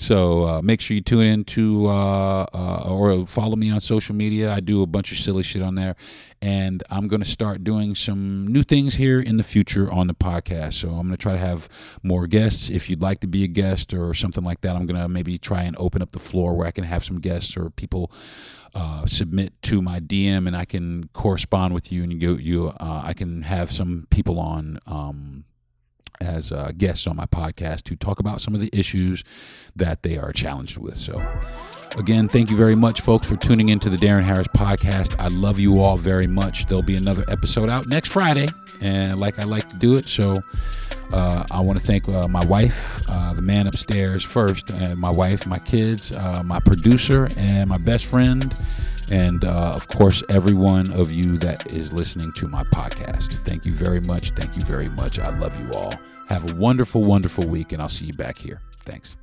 [SPEAKER 1] So make sure you tune in to or follow me on social media. I do a bunch of silly shit on there. And I'm going to start doing some new things here in the future on the podcast. So I'm going to try to have more guests. If you'd like to be a guest or something like that, I'm going to maybe try and open up the floor where I can have some guests or people submit to my DM, and I can correspond with you, and I can have some people on as guests on my podcast to talk about some of the issues that they are challenged with. So again, thank you very much, folks, for tuning into the Deron Harris podcast. I love you all very much. There'll be another episode out next Friday, and like I like to do it. So I want to thank my wife, the man upstairs first, and my wife, my kids, my producer, and my best friend, and of course, every one of you that is listening to my podcast. Thank you very much. Thank you very much. I love you all. Have a wonderful, wonderful week, and I'll see you back here. Thanks.